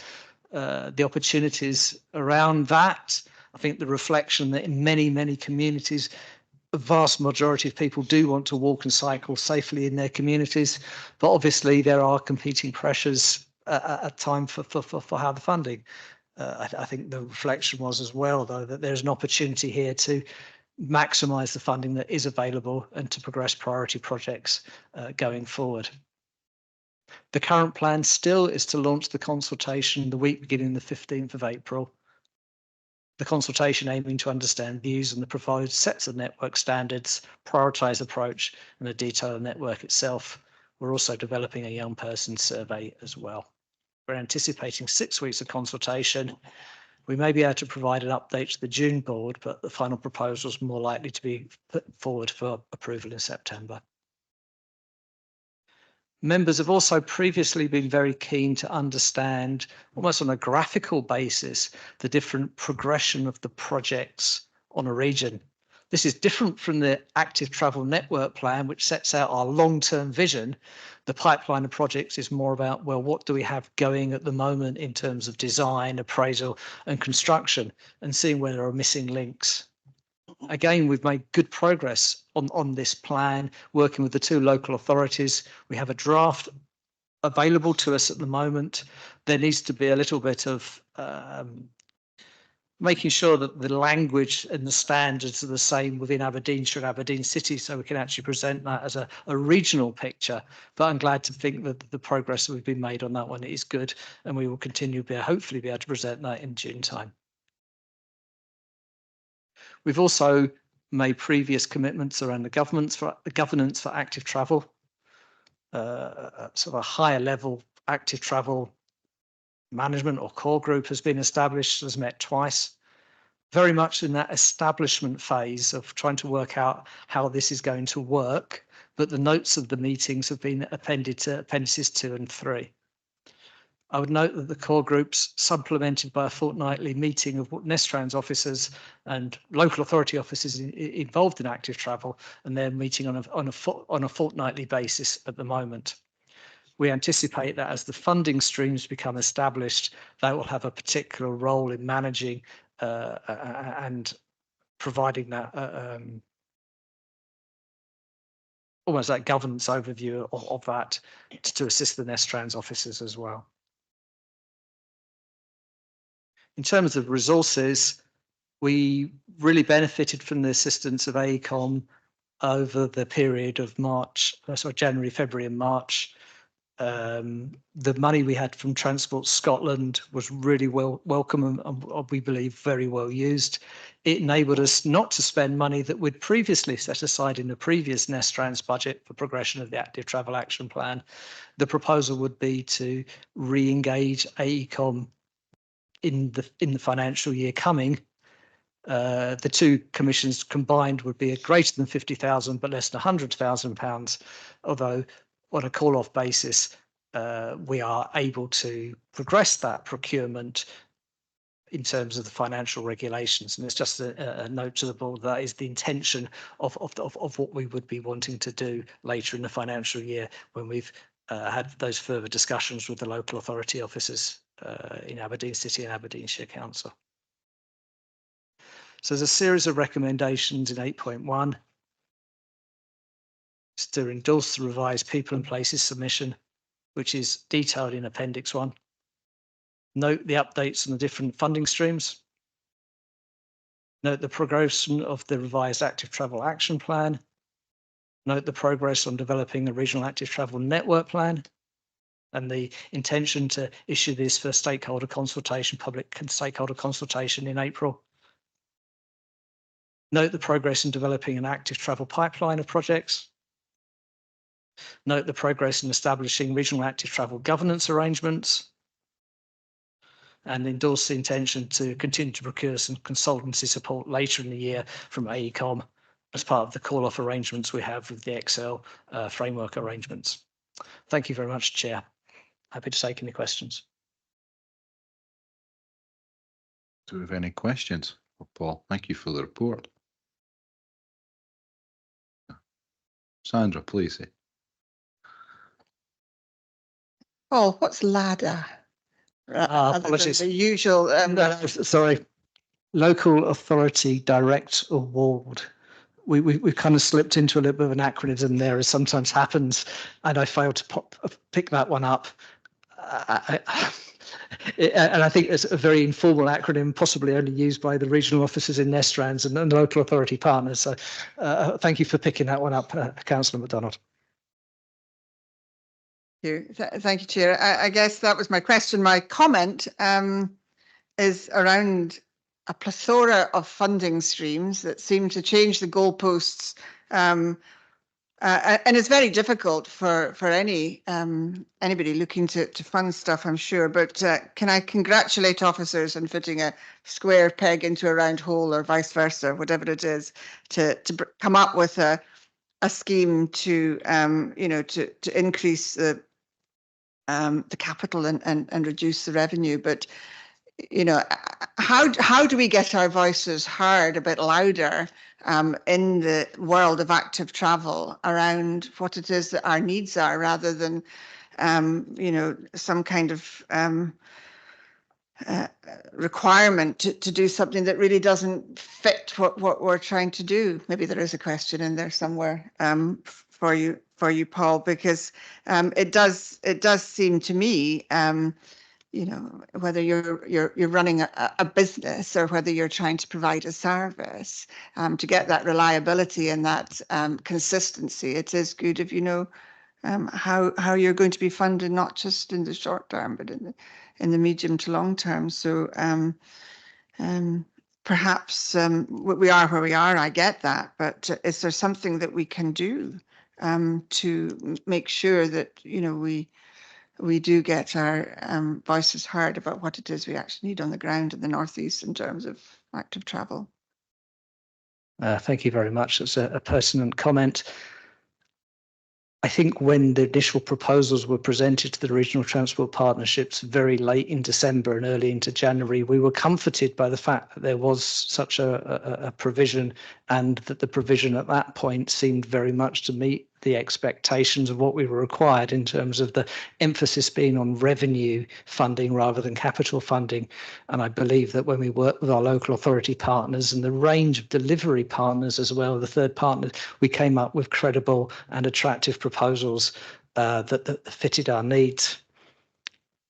the opportunities around that. I think the reflection that in many, many communities, a vast majority of people do want to walk and cycle safely in their communities, but obviously there are competing pressures at time for how the funding. I think the reflection was as well, though, that there's an opportunity here to maximise the funding that is available and to progress priority projects going forward. The current plan still is to launch the consultation the week beginning the 15th of April. The consultation aiming to understand views on the proposed sets of network standards, prioritise approach, and the detail of the network itself. We're also developing a young person survey as well. We're anticipating 6 weeks of consultation. We may be able to provide an update to the June board, but the final proposal is more likely to be put forward for approval in September. Members have also previously been very keen to understand, almost on a graphical basis, the different progression of the projects on a region. This is different from the Active Travel Network Plan, which sets out our long-term vision. The pipeline of projects is more about, well, what do we have going at the moment in terms of design, appraisal, and construction, and seeing where there are missing links. Again, we've made good progress on this plan, working with the two local authorities. We have a draft available to us at the moment. There needs to be a little bit of making sure that the language and the standards are the same within Aberdeenshire and Aberdeen City, so we can actually present that as a regional picture. But I'm glad to think that the progress that we've been made on that one is good, and we will continue to hopefully be able to present that in June time. We've also made previous commitments around the governance for active travel. Sort of a higher level active travel management or core group has been established, has met twice. very much in that establishment phase of trying to work out how this is going to work, but the notes of the meetings have been appended to appendices 2 and 3. I would note that the core groups supplemented by a fortnightly meeting of Nestrans officers and local authority officers involved in active travel, and they're meeting on a fortnightly basis at the moment. We anticipate that as the funding streams become established, they will have a particular role in managing and providing that almost that governance overview of that to assist the Nestrans officers as well. In terms of resources, we really benefited from the assistance of AECOM over the period of January, February and March. The money we had from Transport Scotland was really welcome and we believe very well used. It enabled us not to spend money that we'd previously set aside in the previous Nestrans budget for progression of the Active Travel Action Plan. The proposal would be to re-engage AECOM in the financial year coming. The two commissions combined would be a greater than 50,000 but less than £100,000, although on a call-off basis we are able to progress that procurement in terms of the financial regulations, and it's just a note to the board that is the intention of what we would be wanting to do later in the financial year when we've had those further discussions with the local authority officers in Aberdeen City and Aberdeenshire Council. So there's a series of recommendations in 8.1 to endorse the revised People and Places submission, which is detailed in Appendix 1. Note the updates on the different funding streams. Note the progression of the revised Active Travel Action Plan. Note the progress on developing a regional active travel network plan and the intention to issue this for stakeholder consultation, public and stakeholder consultation in April. Note the progress in developing an active travel pipeline of projects. Note the progress in establishing regional active travel governance arrangements. And endorse the intention to continue to procure some consultancy support later in the year from AECOM as part of the call-off arrangements we have with the Excel framework arrangements. Thank you very much, Chair. Happy to take any questions. Do we have any questions for Paul? Thank you for the report. Sandra, please. Paul, what's LADA? Apologies. The usual. Sorry. Local Authority Direct Award. We've kind of slipped into a little bit of an acronym there, as sometimes happens, and I failed to pick that one up. And I think it's a very informal acronym, possibly only used by the regional officers in Nestrans and the local authority partners. So thank you for picking that one up, Councillor MacDonald. Thank you, Chair. I guess that was my question. My comment is around a plethora of funding streams that seem to change the goalposts, and it's very difficult for anybody looking to fund stuff, I'm sure. But can I congratulate officers on fitting a square peg into a round hole, or vice versa, whatever it is, to come up with a scheme to to increase the capital and reduce the revenue. But how do we get our voices heard a bit louder in the world of active travel around what it is that our needs are, rather than some kind of requirement to do something that really doesn't fit what we're trying to do? Maybe there is a question in there somewhere for you, Paul, because it does seem to me, whether you're running a business or whether you're trying to provide a service, to get that reliability and that consistency, it is good if you know how you're going to be funded, not just in the short term, but in the medium to long term. So perhaps we are where we are, I get that, but is there something that we can do to make sure that we do get our voices heard about what it is we actually need on the ground in the North East in terms of active travel. Thank you very much. It's a pertinent comment. I think when the initial proposals were presented to the regional transport partnerships very late in December and early into January, we were comforted by the fact that there was such a provision, and that the provision at that point seemed very much to meet the expectations of what we were required, in terms of the emphasis being on revenue funding rather than capital funding. And I believe that when we work with our local authority partners and the range of delivery partners as well, the third partners, we came up with credible and attractive proposals that fitted our needs.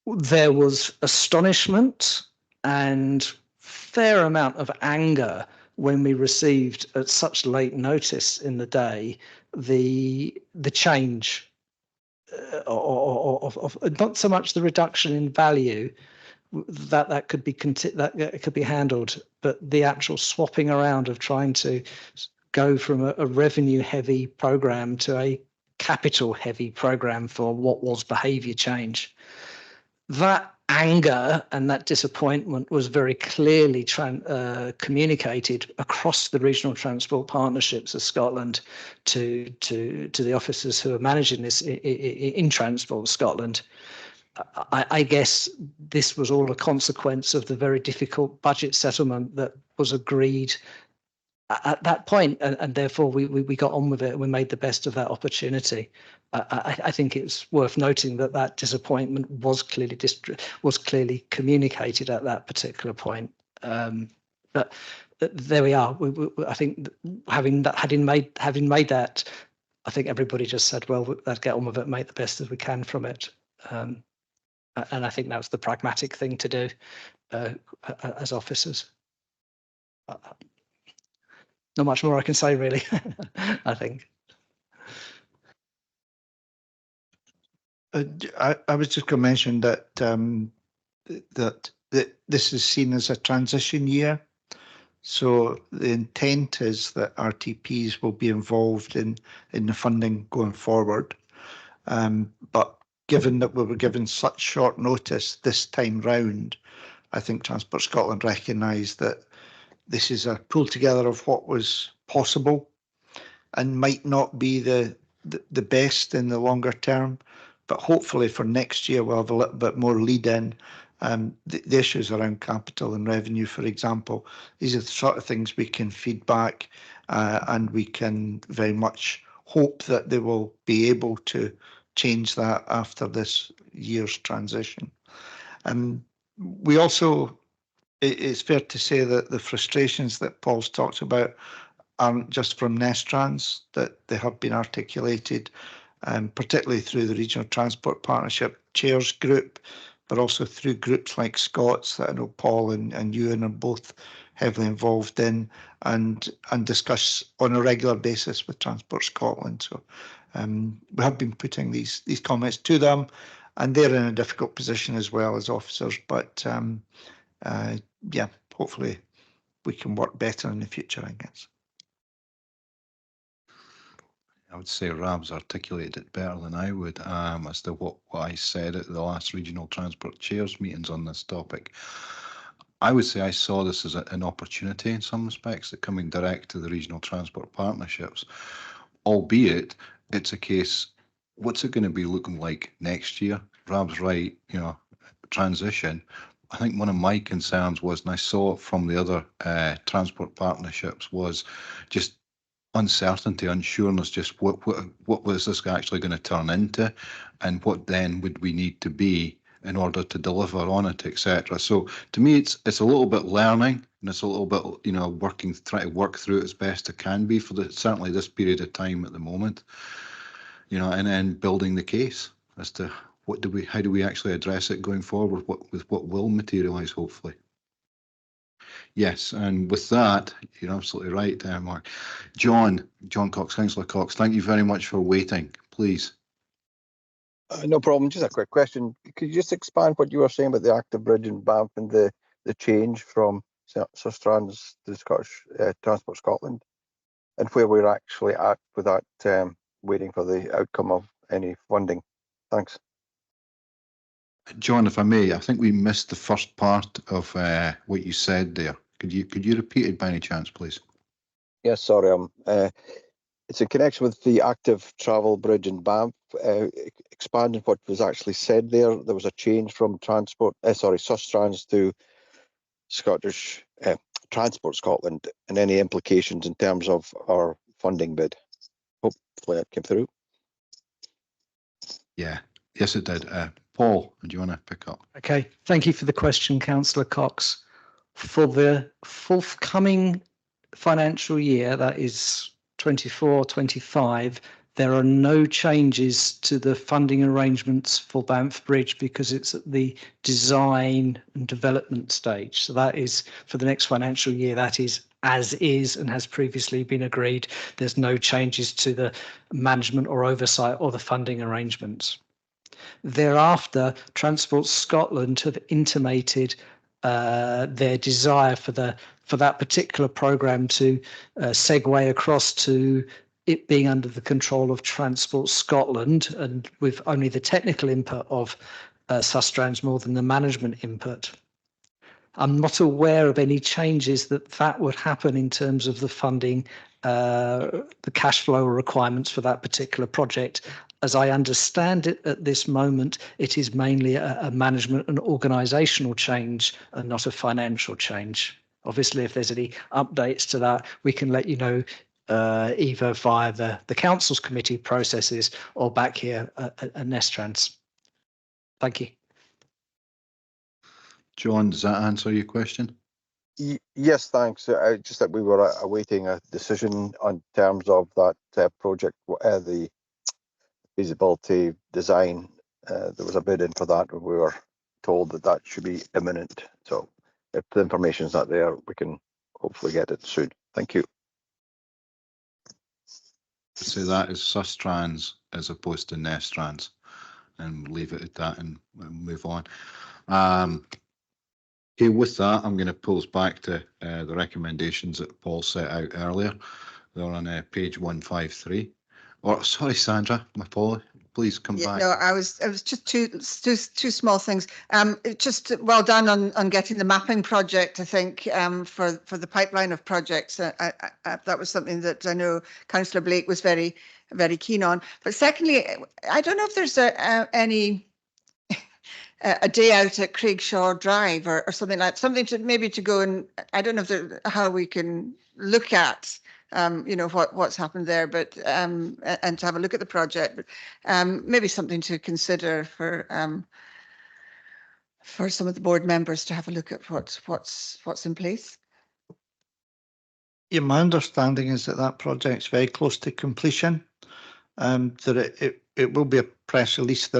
There was astonishment and fair amount of anger when we received at such late notice in the day the change of not so much the reduction in value that could be handled, but the actual swapping around of trying to go from a revenue heavy program to a capital heavy program for what was behavior change. That anger and that disappointment was very clearly communicated across the regional transport partnerships of Scotland to the officers who are managing this in Transport Scotland. I guess this was all a consequence of the very difficult budget settlement that was agreed at that point, and therefore we got on with it. We made the best of that opportunity. I think it's worth noting that that disappointment was clearly communicated at that particular point. But there we are. I think having made that, I think everybody just said, well, let's get on with it, make the best as we can from it. And I think that's the pragmatic thing to do as officers. Not much more I can say, really. I think. I was just going to mention that that this is seen as a transition year. So the intent is that RTPs will be involved in the funding going forward. But given that we were given such short notice this time round, I think Transport Scotland recognised that this is a pull together of what was possible and might not be the best in the longer term. But hopefully for next year, we'll have a little bit more lead in. The issues around capital and revenue, for example, these are the sort of things we can feed back, and we can very much hope that they will be able to change that after this year's transition. We also, it's fair to say that the frustrations that Paul's talked about aren't just from Nestrans, that they have been articulated, particularly through the Regional Transport Partnership Chairs Group, but also through groups like Scots that I know Paul and Ewan are both heavily involved in, and discuss on a regular basis with Transport Scotland. So we have been putting these comments to them, and they're in a difficult position as well as officers. But yeah, hopefully we can work better in the future, I guess. I would say Rab's articulated it better than I would as to what I said at the last regional transport chairs meetings on this topic. I would say I saw this as an opportunity in some respects, that coming direct to the regional transport partnerships, albeit it's a case, what's it going to be looking like next year? Rab's right, you know, transition. I think one of my concerns was, and I saw it from the other transport partnerships, was just uncertainty, unsureness, just what was this actually going to turn into, and what then would we need to be in order to deliver on it, etc. So to me, it's a little bit learning, and it's a little bit, you know, trying to work through it as best it can be for certainly this period of time at the moment, you know, and then building the case as to how do we actually address it going forward, with what will materialise, hopefully. Yes, and with that, you're absolutely right there, Mark. John Cox, Councillor Cox, thank you very much for waiting, please. No problem, just a quick question. Could you just expand what you were saying about the active bridge in Banff and the change from Nestrans to the Scottish Transport Scotland, and where we're actually at with that, waiting for the outcome of any funding? Thanks. John, if I may, I think we missed the first part of what you said there. Could you repeat it by any chance, please? Yes, sorry. It's in connection with the active travel bridge in Banff. Expanding what was actually said there, there was a change from Sustrans to Scottish Transport Scotland, and any implications in terms of our funding bid. Hopefully that came through. Yeah, yes, it did. Paul, do you want to pick up? Okay, thank you for the question, Councillor Cox. For the forthcoming financial year, that is 24-25, there are no changes to the funding arrangements for Banff Bridge because it's at the design and development stage. So that is for the next financial year, that is as is and has previously been agreed. There's no changes to the management or oversight or the funding arrangements. Thereafter, Transport Scotland have intimated their desire for that particular programme to segue across to it being under the control of Transport Scotland, and with only the technical input of Sustrans more than the management input. I'm not aware of any changes that would happen in terms of the funding, the cash flow requirements for that particular project. As I understand it at this moment, it is mainly a management and organisational change and not a financial change. Obviously, if there's any updates to that, we can let you know either via the council's committee processes or back here at Nestrans. Thank you. John, does that answer your question? Yes, thanks. Just that we were awaiting a decision on terms of that project, the feasibility design. There was a bid in for that, and we were told that should be imminent. So if the information's not there, we can hopefully get it soon. Thank you. So that is Sustrans as opposed to Nestrans, and leave it at that and move on. Okay, with that, I'm going to pull us back to the recommendations that Paul set out earlier. They're on page 153. Or sorry, Sandra, my Paul, please come back. No, I was just two small things. Just well done on getting the mapping project. I think for the pipeline of projects, that was something that I know Councillor Blake was very keen on. But secondly, I don't know if there's any a day out at Craigshaw Drive or something like something to maybe to go and I don't know how we can look at what's happened there, but and to have a look at the project, but maybe something to consider for some of the board members to have a look at what's in place. Yeah, my understanding is that project's very close to completion. That it will be a press release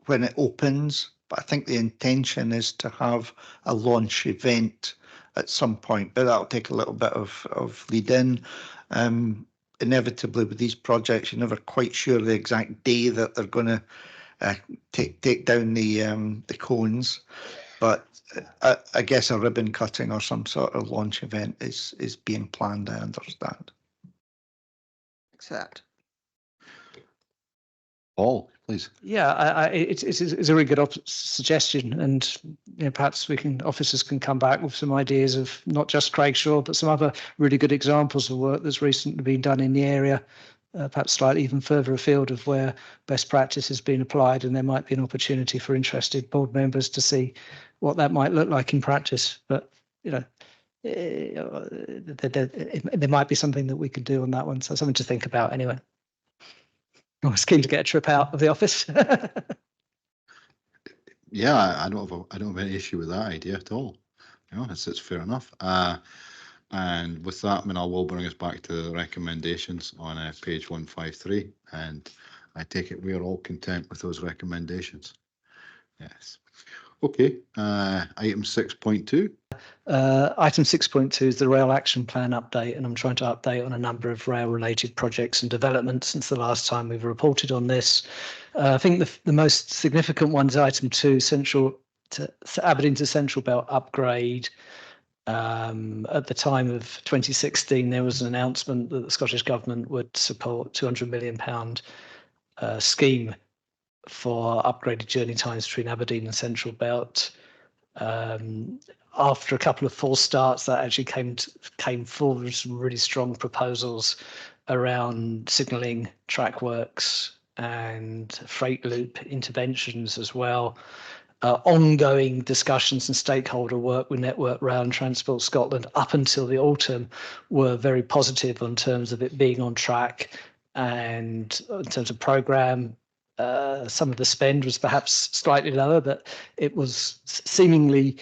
when it opens, but I think the intention is to have a launch event at some point, but that'll take a little bit of lead in. Inevitably with these projects, you're never quite sure the exact day that they're going to take down the cones, but I guess a ribbon cutting or some sort of launch event is being planned, I understand. Exact. Paul, please. Yeah, it's a really good suggestion, and perhaps officers can come back with some ideas of not just Craigshaw, but some other really good examples of work that's recently been done in the area, perhaps slightly even further afield of where best practice has been applied, and there might be an opportunity for interested board members to see what that might look like in practice. But there might be something that we could do on that one, so something to think about anyway. I was keen to get a trip out of the office. Yeah, I don't have any issue with that idea at all. It's fair enough. And with that, I will bring us back to the recommendations on page 153, and I take it we are all content with those recommendations. Yes. Okay. Item 6.2. Item 6.2 is the Rail Action Plan update, and I'm trying to update on a number of rail-related projects and developments since the last time we've reported on this. I think the most significant one is item 2, Aberdeen to Central Belt upgrade. At the time of 2016, there was an announcement that the Scottish Government would support £200 million scheme for upgraded journey times between Aberdeen and Central Belt. after a couple of false starts, that actually came forward with some really strong proposals around signalling, track works, and freight loop interventions as well. Ongoing discussions and stakeholder work with Network Rail and Transport Scotland up until the autumn were very positive in terms of it being on track, and in terms of programme. Some of the spend was perhaps slightly lower, but it was seemingly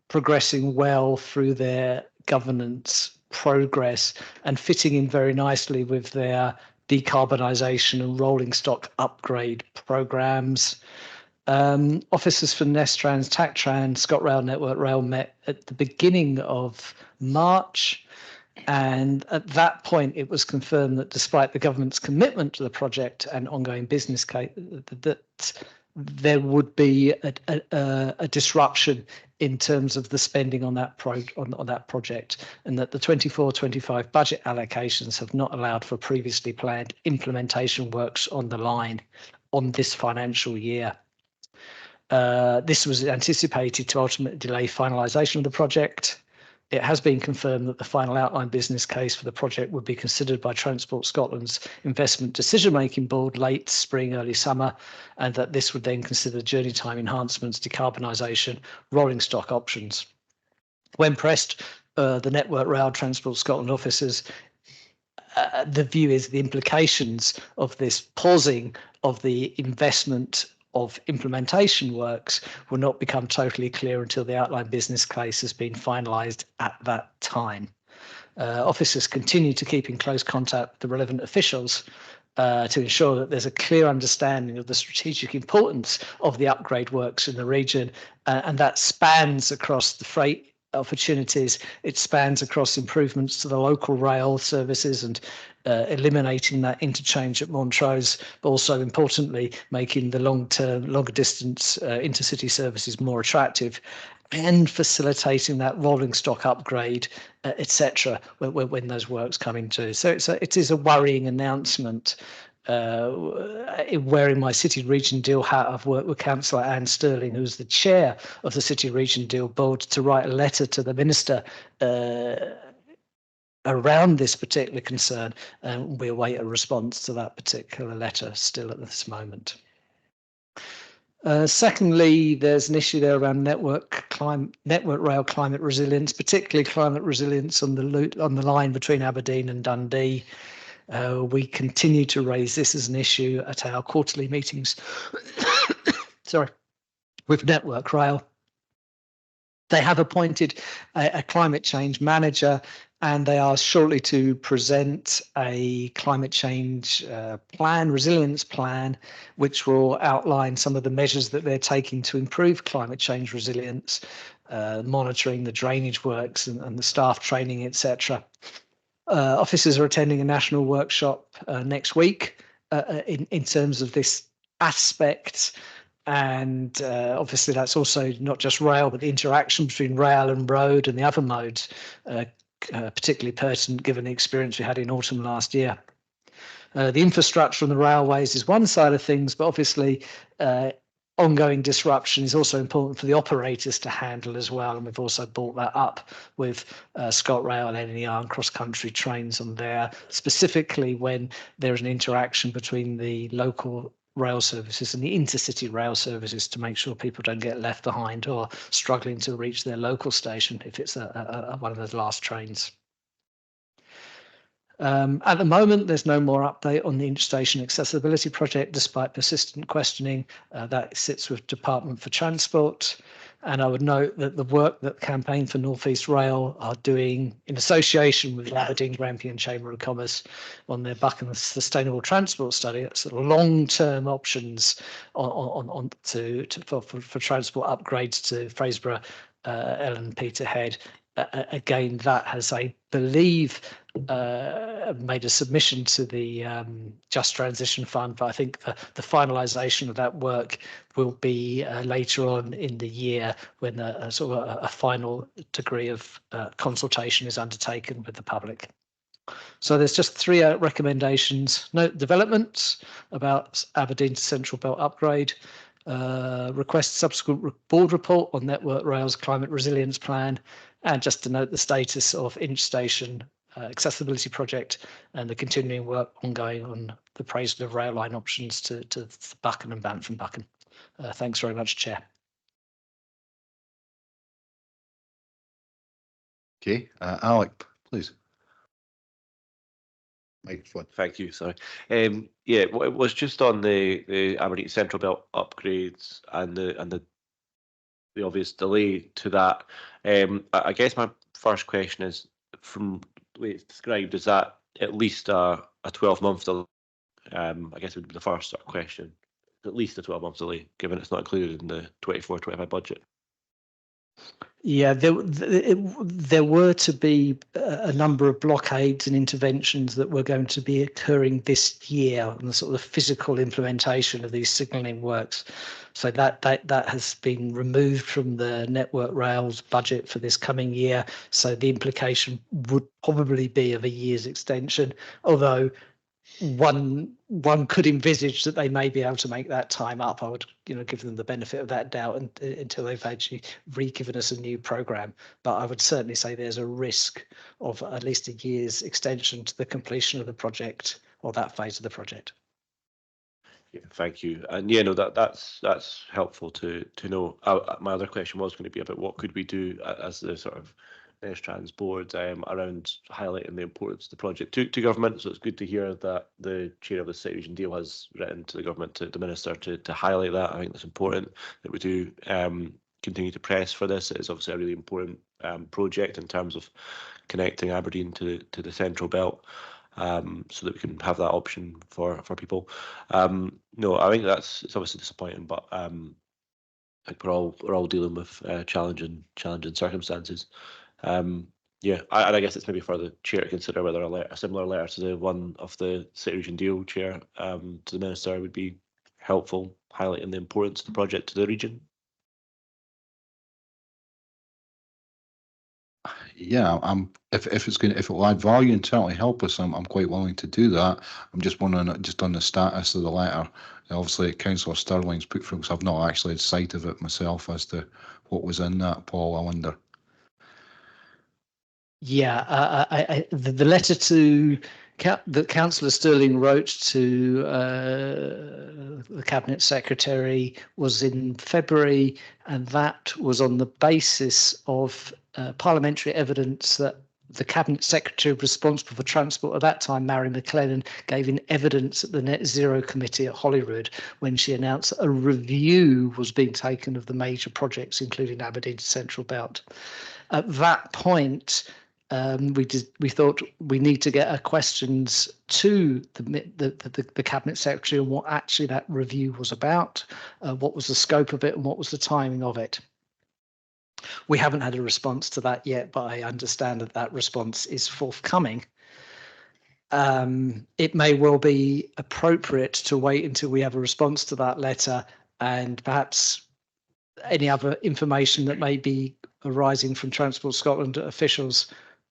progressing well through their governance progress and fitting in very nicely with their decarbonisation and rolling stock upgrade programmes. Officers for Nestrans, TACTRAN, ScotRail, Network Rail met at the beginning of March. And at that point, it was confirmed that despite the government's commitment to the project and ongoing business case, that there would be a disruption in terms of the spending on that project, and that the 24-25 budget allocations have not allowed for previously planned implementation works on the line on this financial year. This was anticipated to ultimately delay finalisation of the project. It has been confirmed that the final outline business case for the project would be considered by Transport Scotland's Investment Decision-Making Board late spring, early summer, and that this would then consider journey time enhancements, decarbonisation, rolling stock options. When pressed, the Network Rail Transport Scotland officers, the view is the implications of this pausing of the investment of implementation works will not become totally clear until the outline business case has been finalised at that time. Officers continue to keep in close contact with the relevant officials to ensure that there's a clear understanding of the strategic importance of the upgrade works in the region, and that spans across the freight opportunities. It spans across improvements to the local rail services and eliminating that interchange at Montrose, but also importantly making the longer distance intercity services more attractive, and facilitating that rolling stock upgrade, etc. When those works come into. So it is a worrying announcement. Wearing my City Region Deal hat, I've worked with Councillor Anne Sterling, who's the chair of the City Region Deal Board, to write a letter to the Minister around this particular concern, and we await a response to that particular letter still at this moment. Secondly, there's an issue there around network rail climate resilience, particularly climate resilience on the line between Aberdeen and Dundee. We continue to raise this as an issue at our quarterly meetings with Network Rail. They have appointed a climate change manager, and they are shortly to present a climate change resilience plan, which will outline some of the measures that they're taking to improve climate change resilience, monitoring the drainage works and the staff training, etc. Officers are attending a national workshop next week in terms of this aspect. And obviously that's also not just rail, but the interaction between rail and road and the other modes, particularly pertinent given the experience we had in autumn last year. The infrastructure on the railways is one side of things, but obviously ongoing disruption is also important for the operators to handle as well. And we've also brought that up with ScotRail and NER and cross-country trains on there, specifically when there's an interaction between the local rail services and the intercity rail services to make sure people don't get left behind or struggling to reach their local station if it's one of those last trains. At the moment, there's no more update on the Interstation Accessibility Project, despite persistent questioning. That sits with Department for Transport. And I would note that the work that Campaign for North East Rail are doing in association with the Aberdeen Grampian Chamber of Commerce on their Buchan Sustainable Transport Study, that's sort of long-term options for transport upgrades to Fraserburgh, Ellen Peterhead. Again, that has, I believe, made a submission to the Just Transition Fund, but I think the finalisation of that work will be later on in the year when a final degree of consultation is undertaken with the public. So there's just three recommendations. Note developments about Aberdeen to Central Belt upgrade, request subsequent board report on Network Rail's climate resilience plan, and just to note the status of Inch Station accessibility project and the continuing work ongoing on the appraisal of rail line options to Buchan and Banff and Buchan. Thanks very much, Chair. Okay, Alec, please. Microphone. Thank you. Sorry. Yeah, it was just on the Aberdeen Central Belt upgrades and the obvious delay to that. I guess my first question is, from the way it's described, is that at least a 12-month delay? I guess it would be the first sort of question. At least a 12-month delay, given it's not included in the 24-25 budget. Yeah, there were to be a number of blockades and interventions that were going to be occurring this year, and the sort of physical implementation of these signalling works. So that has been removed from the Network Rail's budget for this coming year. So the implication would probably be of a year's extension, although one could envisage that they may be able to make that time up. I would, give them the benefit of that doubt until they've actually re-given us a new programme. But I would certainly say there's a risk of at least a year's extension to the completion of the project, or that phase of the project. Yeah, thank you. And yeah, no, that's helpful to know. My other question was going to be about what could we do as the sort of Nestrans Board around highlighting the importance of the project to government. So it's good to hear that the chair of the State Region Deal has written to the government, to the minister, to highlight that. I think that's important that we do continue to press for this. It is obviously a really important project in terms of connecting Aberdeen to the Central Belt, so that we can have that option for people. No, I think it's obviously disappointing, but I think we're all dealing with challenging circumstances. Yeah, I guess it's maybe for the chair to consider whether a similar letter to the one of the State Region Deal chair to the minister would be helpful, highlighting the importance of the project to the region. Yeah, if it will add value and certainly help us, I'm quite willing to do that. I'm just wondering, just on the status of the letter. Obviously, Councillor Stirling's put through, because I've not actually had sight of it myself as to what was in that. Paul, I wonder. Yeah, the letter that Councillor Stirling wrote to the Cabinet Secretary was in February, and that was on the basis of parliamentary evidence that the Cabinet Secretary responsible for transport at that time, Mary McLennan, gave in evidence at the Net Zero Committee at Holyrood when she announced that a review was being taken of the major projects, including Aberdeen Central Belt. At that point, we thought we need to get questions to the Cabinet Secretary on what actually that review was about, what was the scope of it, and what was the timing of it. We haven't had a response to that yet, but I understand that response is forthcoming. It may well be appropriate to wait until we have a response to that letter, and perhaps any other information that may be arising from Transport Scotland officials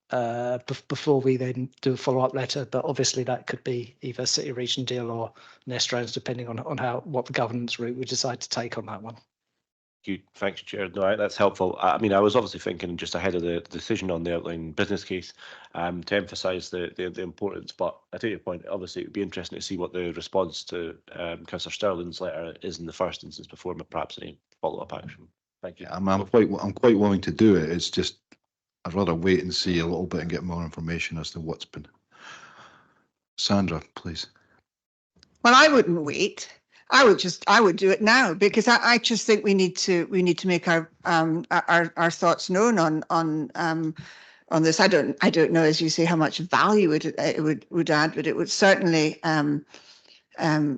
before we then do a follow-up letter. But obviously that could be either City Region Deal or Nestrans, depending on what the governance route we decide to take on that one. Thanks, Chair. No, that's helpful. I mean, I was obviously thinking just ahead of the decision on the outline business case to emphasise the importance. But I take your point. Obviously, it would be interesting to see what the response to Councillor Stirling's letter is in the first instance before perhaps any follow-up action. Thank you. I'm quite willing to do it. It's just I'd rather wait and see a little bit and get more information as to what's been. Sandra, please. Well, I wouldn't wait. I would do it now, because I just think we need to make our thoughts known on this. I don't know, as you say, how much value it would add, but it would certainly get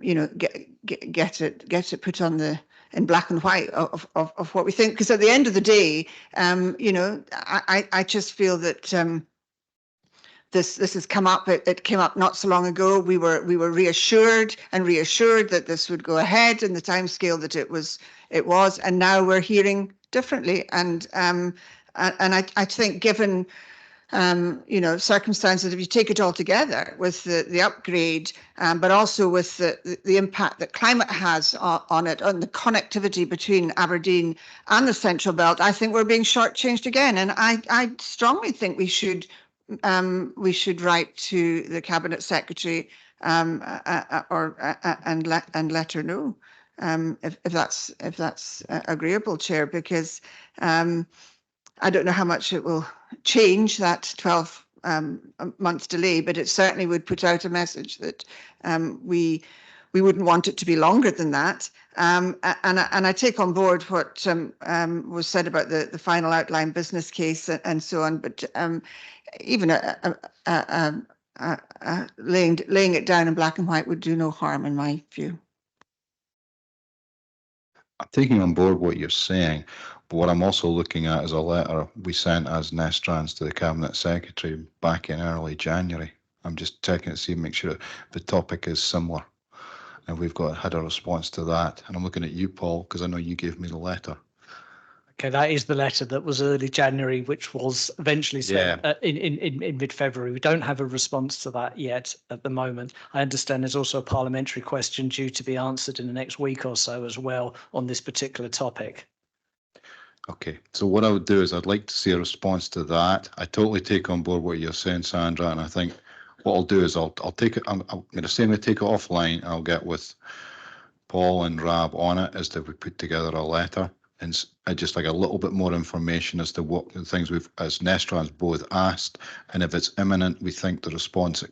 it put on in black and white of what we think, because at the end of the day, I just feel that this has come up. It came up not so long ago. We were reassured that this would go ahead in the timescale that it was, and now we're hearing differently. And I think, given circumstances, if you take it all together with the upgrade, but also with the impact that climate has on it, on the connectivity between Aberdeen and the Central Belt, I think we're being shortchanged again. And I strongly think we should write to the Cabinet Secretary and let her know if that's agreeable, Chair, because I don't know how much it will change that 12 month delay, but it certainly would put out a message that we wouldn't want it to be longer than that. And I take on board what was said about the final outline business case and so on, but even laying it down in black and white would do no harm in my view. I'm taking on board what you're saying, but what I'm also looking at is a letter we sent as Nestrans to the Cabinet Secretary back in early January. I'm just checking to see, make sure the topic is similar. And we've had a response to that. And I'm looking at you, Paul, because I know you gave me the letter. Okay, that is the letter that was early January, which was eventually sent in mid-February. We don't have a response to that yet at the moment. I understand there's also a parliamentary question due to be answered in the next week or so as well on this particular topic. Okay, so what I would do is I'd like to see a response to that. I totally take on board what you're saying, Sandra, and I think what I'll do is I'll take it. I'm going to say I'm going to take it offline. I'll get with Paul and Rab on it as to we put together a letter and just like a little bit more information as to what the things we've, as Nestrans both asked, and if it's imminent, we think the response to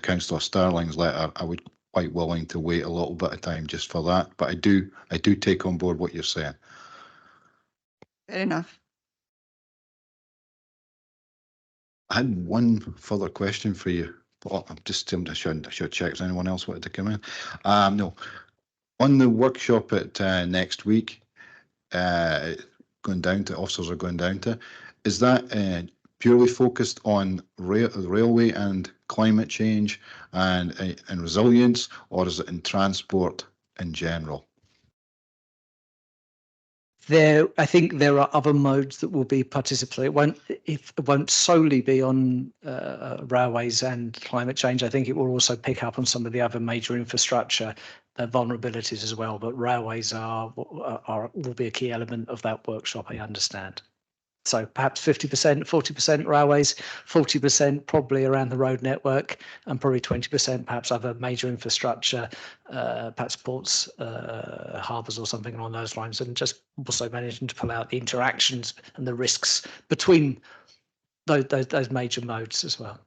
Councillor Sterling's letter, I would quite willing to wait a little bit of time just for that. But I do take on board what you're saying. Fair enough. I had one further question for you. Well, I should check if anyone else wanted to come in. No, on the workshop at next week, officers are going down to, is that purely focused on railway and climate change and resilience, or is it in transport in general? I think there are other modes that will be participated. It won't solely be on railways and climate change. I think it will also pick up on some of the other major infrastructure vulnerabilities as well. But railways will be a key element of that workshop, I understand. So perhaps 50%, 40% railways, 40% probably around the road network, and probably 20% perhaps other major infrastructure, perhaps ports, harbours or something along those lines, and just also managing to pull out the interactions and the risks between those major modes as well.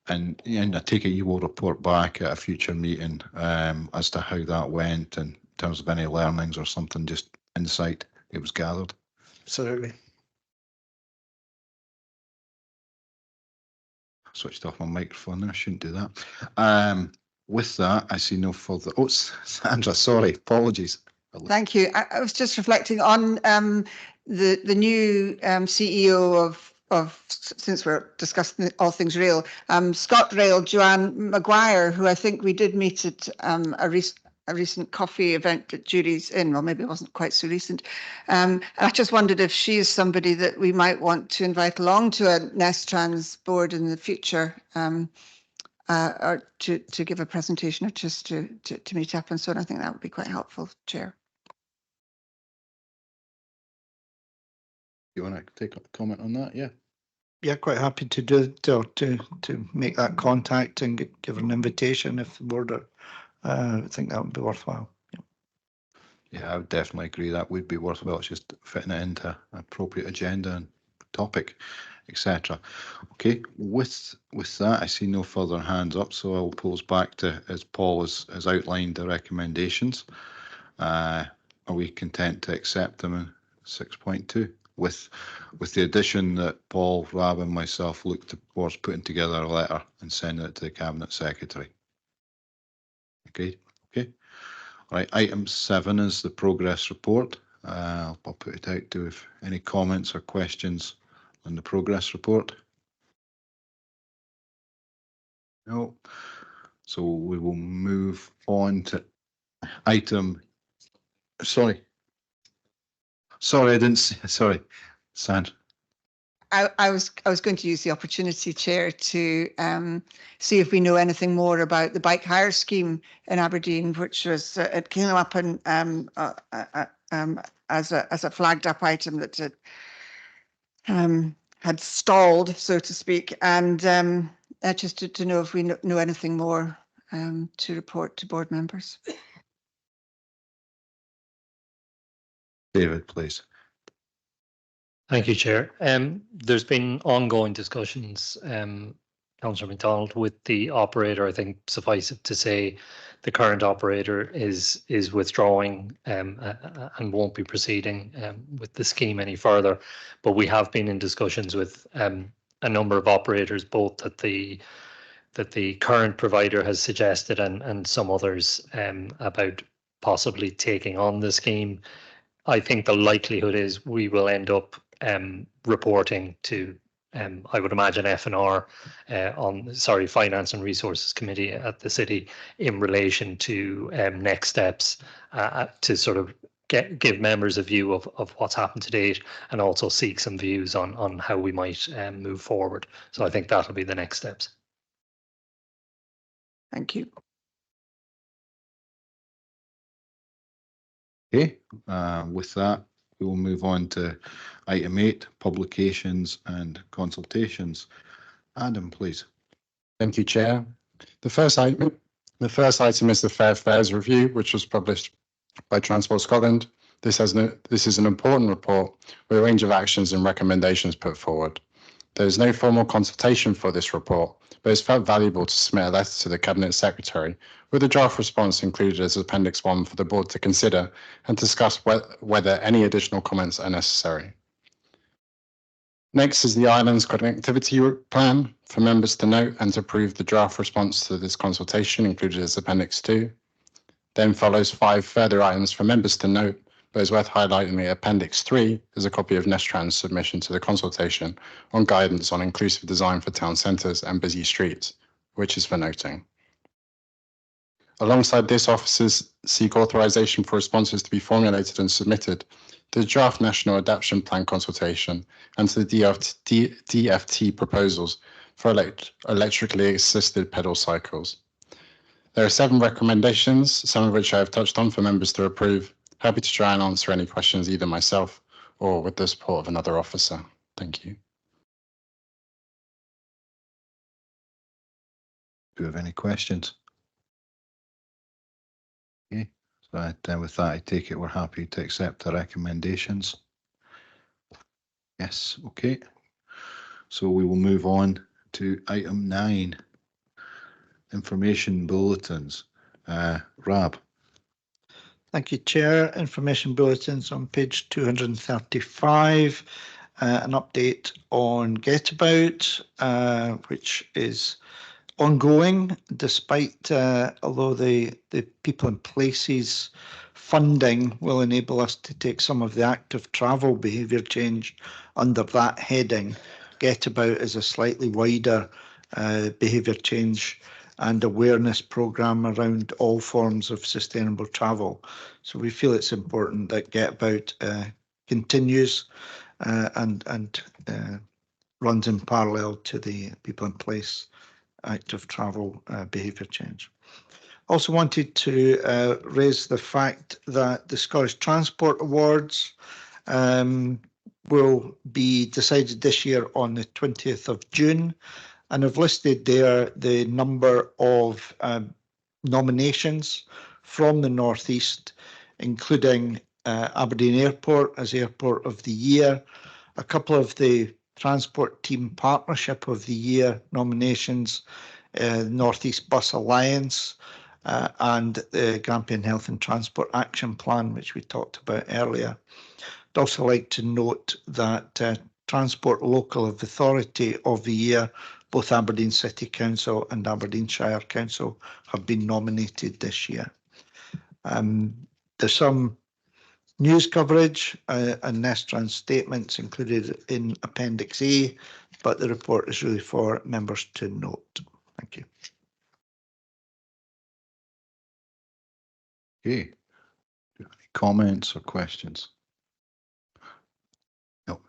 And I take it you will report back at a future meeting as to how that went in terms of any learnings or something, just insight it was gathered. Absolutely. Switched off my microphone there. I shouldn't do that. With that, I see no further. Oh, Sandra, sorry, apologies. Thank you. I was just reflecting on the new CEO of, since we're discussing all things rail, ScotRail, Joanne Maguire, who I think we did meet at a recent coffee event at Jury's Inn. Well, maybe it wasn't quite so recent. And I just wondered if she is somebody that we might want to invite along to a Nestrans board in the future, or to give a presentation or just to meet up and so on. I think that would be quite helpful, Chair. You want to take a comment on that? Yeah. Yeah, quite happy to do to make that contact and give an invitation if the board are. I think that would be worthwhile. Yeah, I would definitely agree that would be worthwhile. It's just fitting it into an appropriate agenda and topic, etc. Okay, with that, I see no further hands up, so I'll pose back to, as Paul has outlined the recommendations. Are we content to accept them in 6.2? With the addition that Paul, Rab and myself looked towards putting together a letter and sending it to the Cabinet Secretary. Okay. All right, item 7 is the progress report. I'll put it out to if any comments or questions on the progress report. No. So we will move on to item. Sorry, I didn't see. Sorry, Sandra. I was going to use the opportunity, Chair, to see if we know anything more about the bike hire scheme in Aberdeen, which was it came up in, as a flagged up item that had stalled, so to speak, and just to know if we know anything more to report to board members. David, please. Thank you, Chair. There's been ongoing discussions, Councillor MacDonald, with the operator. I think suffice it to say the current operator is withdrawing and won't be proceeding with the scheme any further. But we have been in discussions with a number of operators, both that the current provider has suggested and some others about possibly taking on the scheme. I think the likelihood is we will end up reporting to, I would imagine, F&R Finance and Resources Committee at the City in relation to next steps to sort of give members a view of what's happened to date and also seek some views on how we might move forward. So I think that'll be the next steps. Thank you. Okay, with that, we will move on to item 8, publications and consultations. Adam, please. Thank you, Chair. The first item is the Fair Fares Review, which was published by Transport Scotland. This is an important report with a range of actions and recommendations put forward. There is no formal consultation for this report, but it's felt valuable to submit a letter to the Cabinet Secretary with a draft response included as Appendix 1 for the Board to consider and discuss whether any additional comments are necessary. Next is the Islands Connectivity Plan for members to note and to approve the draft response to this consultation included as Appendix 2. Then follows 5 further items for members to note, but it's worth highlighting the Appendix 3 is a copy of Nestrans' submission to the consultation on guidance on inclusive design for town centres and busy streets, which is for noting. Alongside this, officers seek authorisation for responses to be formulated and submitted to the draft National Adaptation Plan consultation and to the DFT proposals for electrically assisted pedal cycles. There are 7 recommendations, some of which I have touched on for members to approve. Happy to try and answer any questions either myself or with the support of another officer. Thank you. Do you have any questions? Okay, so with that, I take it we're happy to accept the recommendations. Yes, okay. So we will move on to item 9, information bulletins. Rab. Thank you, Chair. Information bulletins on page 235. An update on Getabout, which is ongoing, despite although the People and Places funding will enable us to take some of the active travel behaviour change under that heading. Getabout is a slightly wider behaviour change and awareness programme around all forms of sustainable travel. So we feel it's important that Getabout continues and runs in parallel to the People and Place active travel behaviour change. Also wanted to raise the fact that the Scottish Transport Awards will be decided this year on the 20th of June. And I've listed there the number of nominations from the North East, including Aberdeen Airport as Airport of the Year, a couple of the Transport Team Partnership of the Year nominations, North East Bus Alliance, and the Grampian Health and Transport Action Plan, which we talked about earlier. I'd also like to note that Transport Local Authority of the Year, both Aberdeen City Council and Aberdeenshire Council have been nominated this year. There's some news coverage and Nestrans statements included in Appendix A, but the report is really for members to note. Thank you. Okay. Do you have any comments or questions? No.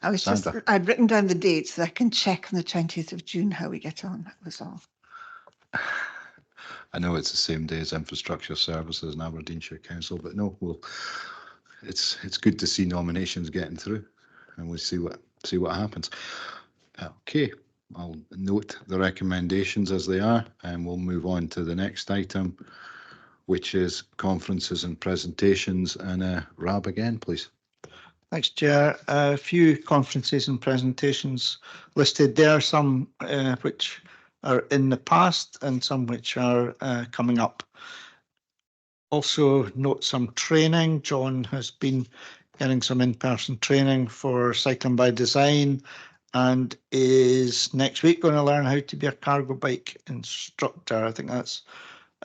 I was Sandra. just, I'd written down the dates so I can check on the 20th of June how we get on. That was all. I know it's the same day as Infrastructure Services and Aberdeenshire Council, but no, it's good to see nominations getting through, and we'll see what happens. Okay, I'll note the recommendations as they are, and we'll move on to the next item, which is conferences and presentations. And Rab again, please. Thanks, Chair. A few conferences and presentations listed there, some which are in the past and some which are coming up. Also note some training. John has been getting some in-person training for cycling by design and is next week going to learn how to be a cargo bike instructor. I think that's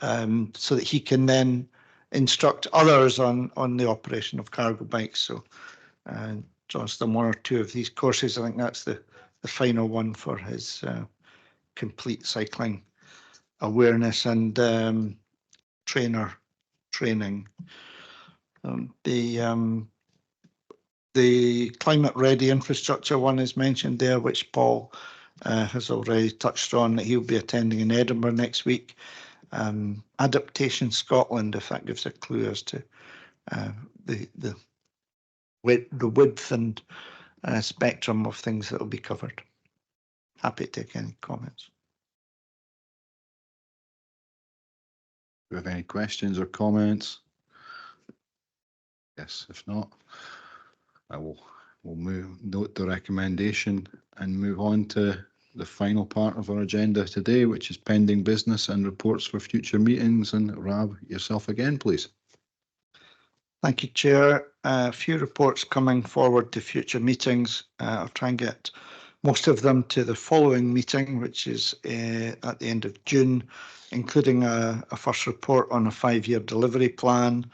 so that he can then instruct others on the operation of cargo bikes. So John's done one or two of these courses. I think that's the final one for his complete cycling awareness and trainer training. The climate ready infrastructure one is mentioned there, which Paul has already touched on, that he'll be attending in Edinburgh next week. Adaptation Scotland, if that gives a clue as to the width and spectrum of things that will be covered. Happy to take any comments. Do you have any questions or comments? Yes, if not, we'll note the recommendation and move on to the final part of our agenda today, which is pending business and reports for future meetings. And Rab, yourself again, please. Thank you, Chair. A few reports coming forward to future meetings. I'll try and get most of them to the following meeting, which is at the end of June, including a first report on a 5-year delivery plan,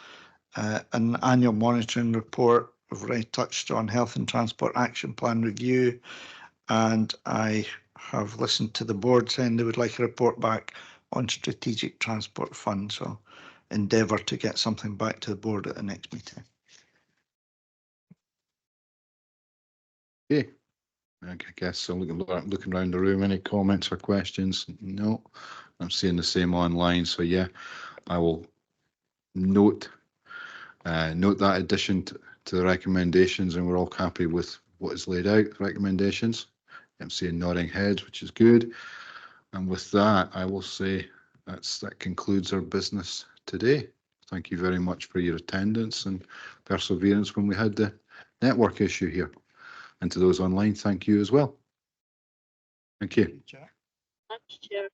an annual monitoring report. We've already touched on Health and Transport Action Plan review, and I have listened to the board saying they would like a report back on Strategic Transport Fund. So endeavour to get something back to the board at the next meeting. Okay, I guess I'm looking around the room. Any comments or questions? No, I'm seeing the same online. So yeah, I will note that addition to the recommendations, and we're all happy with what is laid out. Recommendations. I'm seeing nodding heads, which is good. And with that, I will say that concludes our business today. Thank you very much for your attendance and perseverance when we had the network issue here. And to those online, thank you as well. Thank you. Thanks, Chair.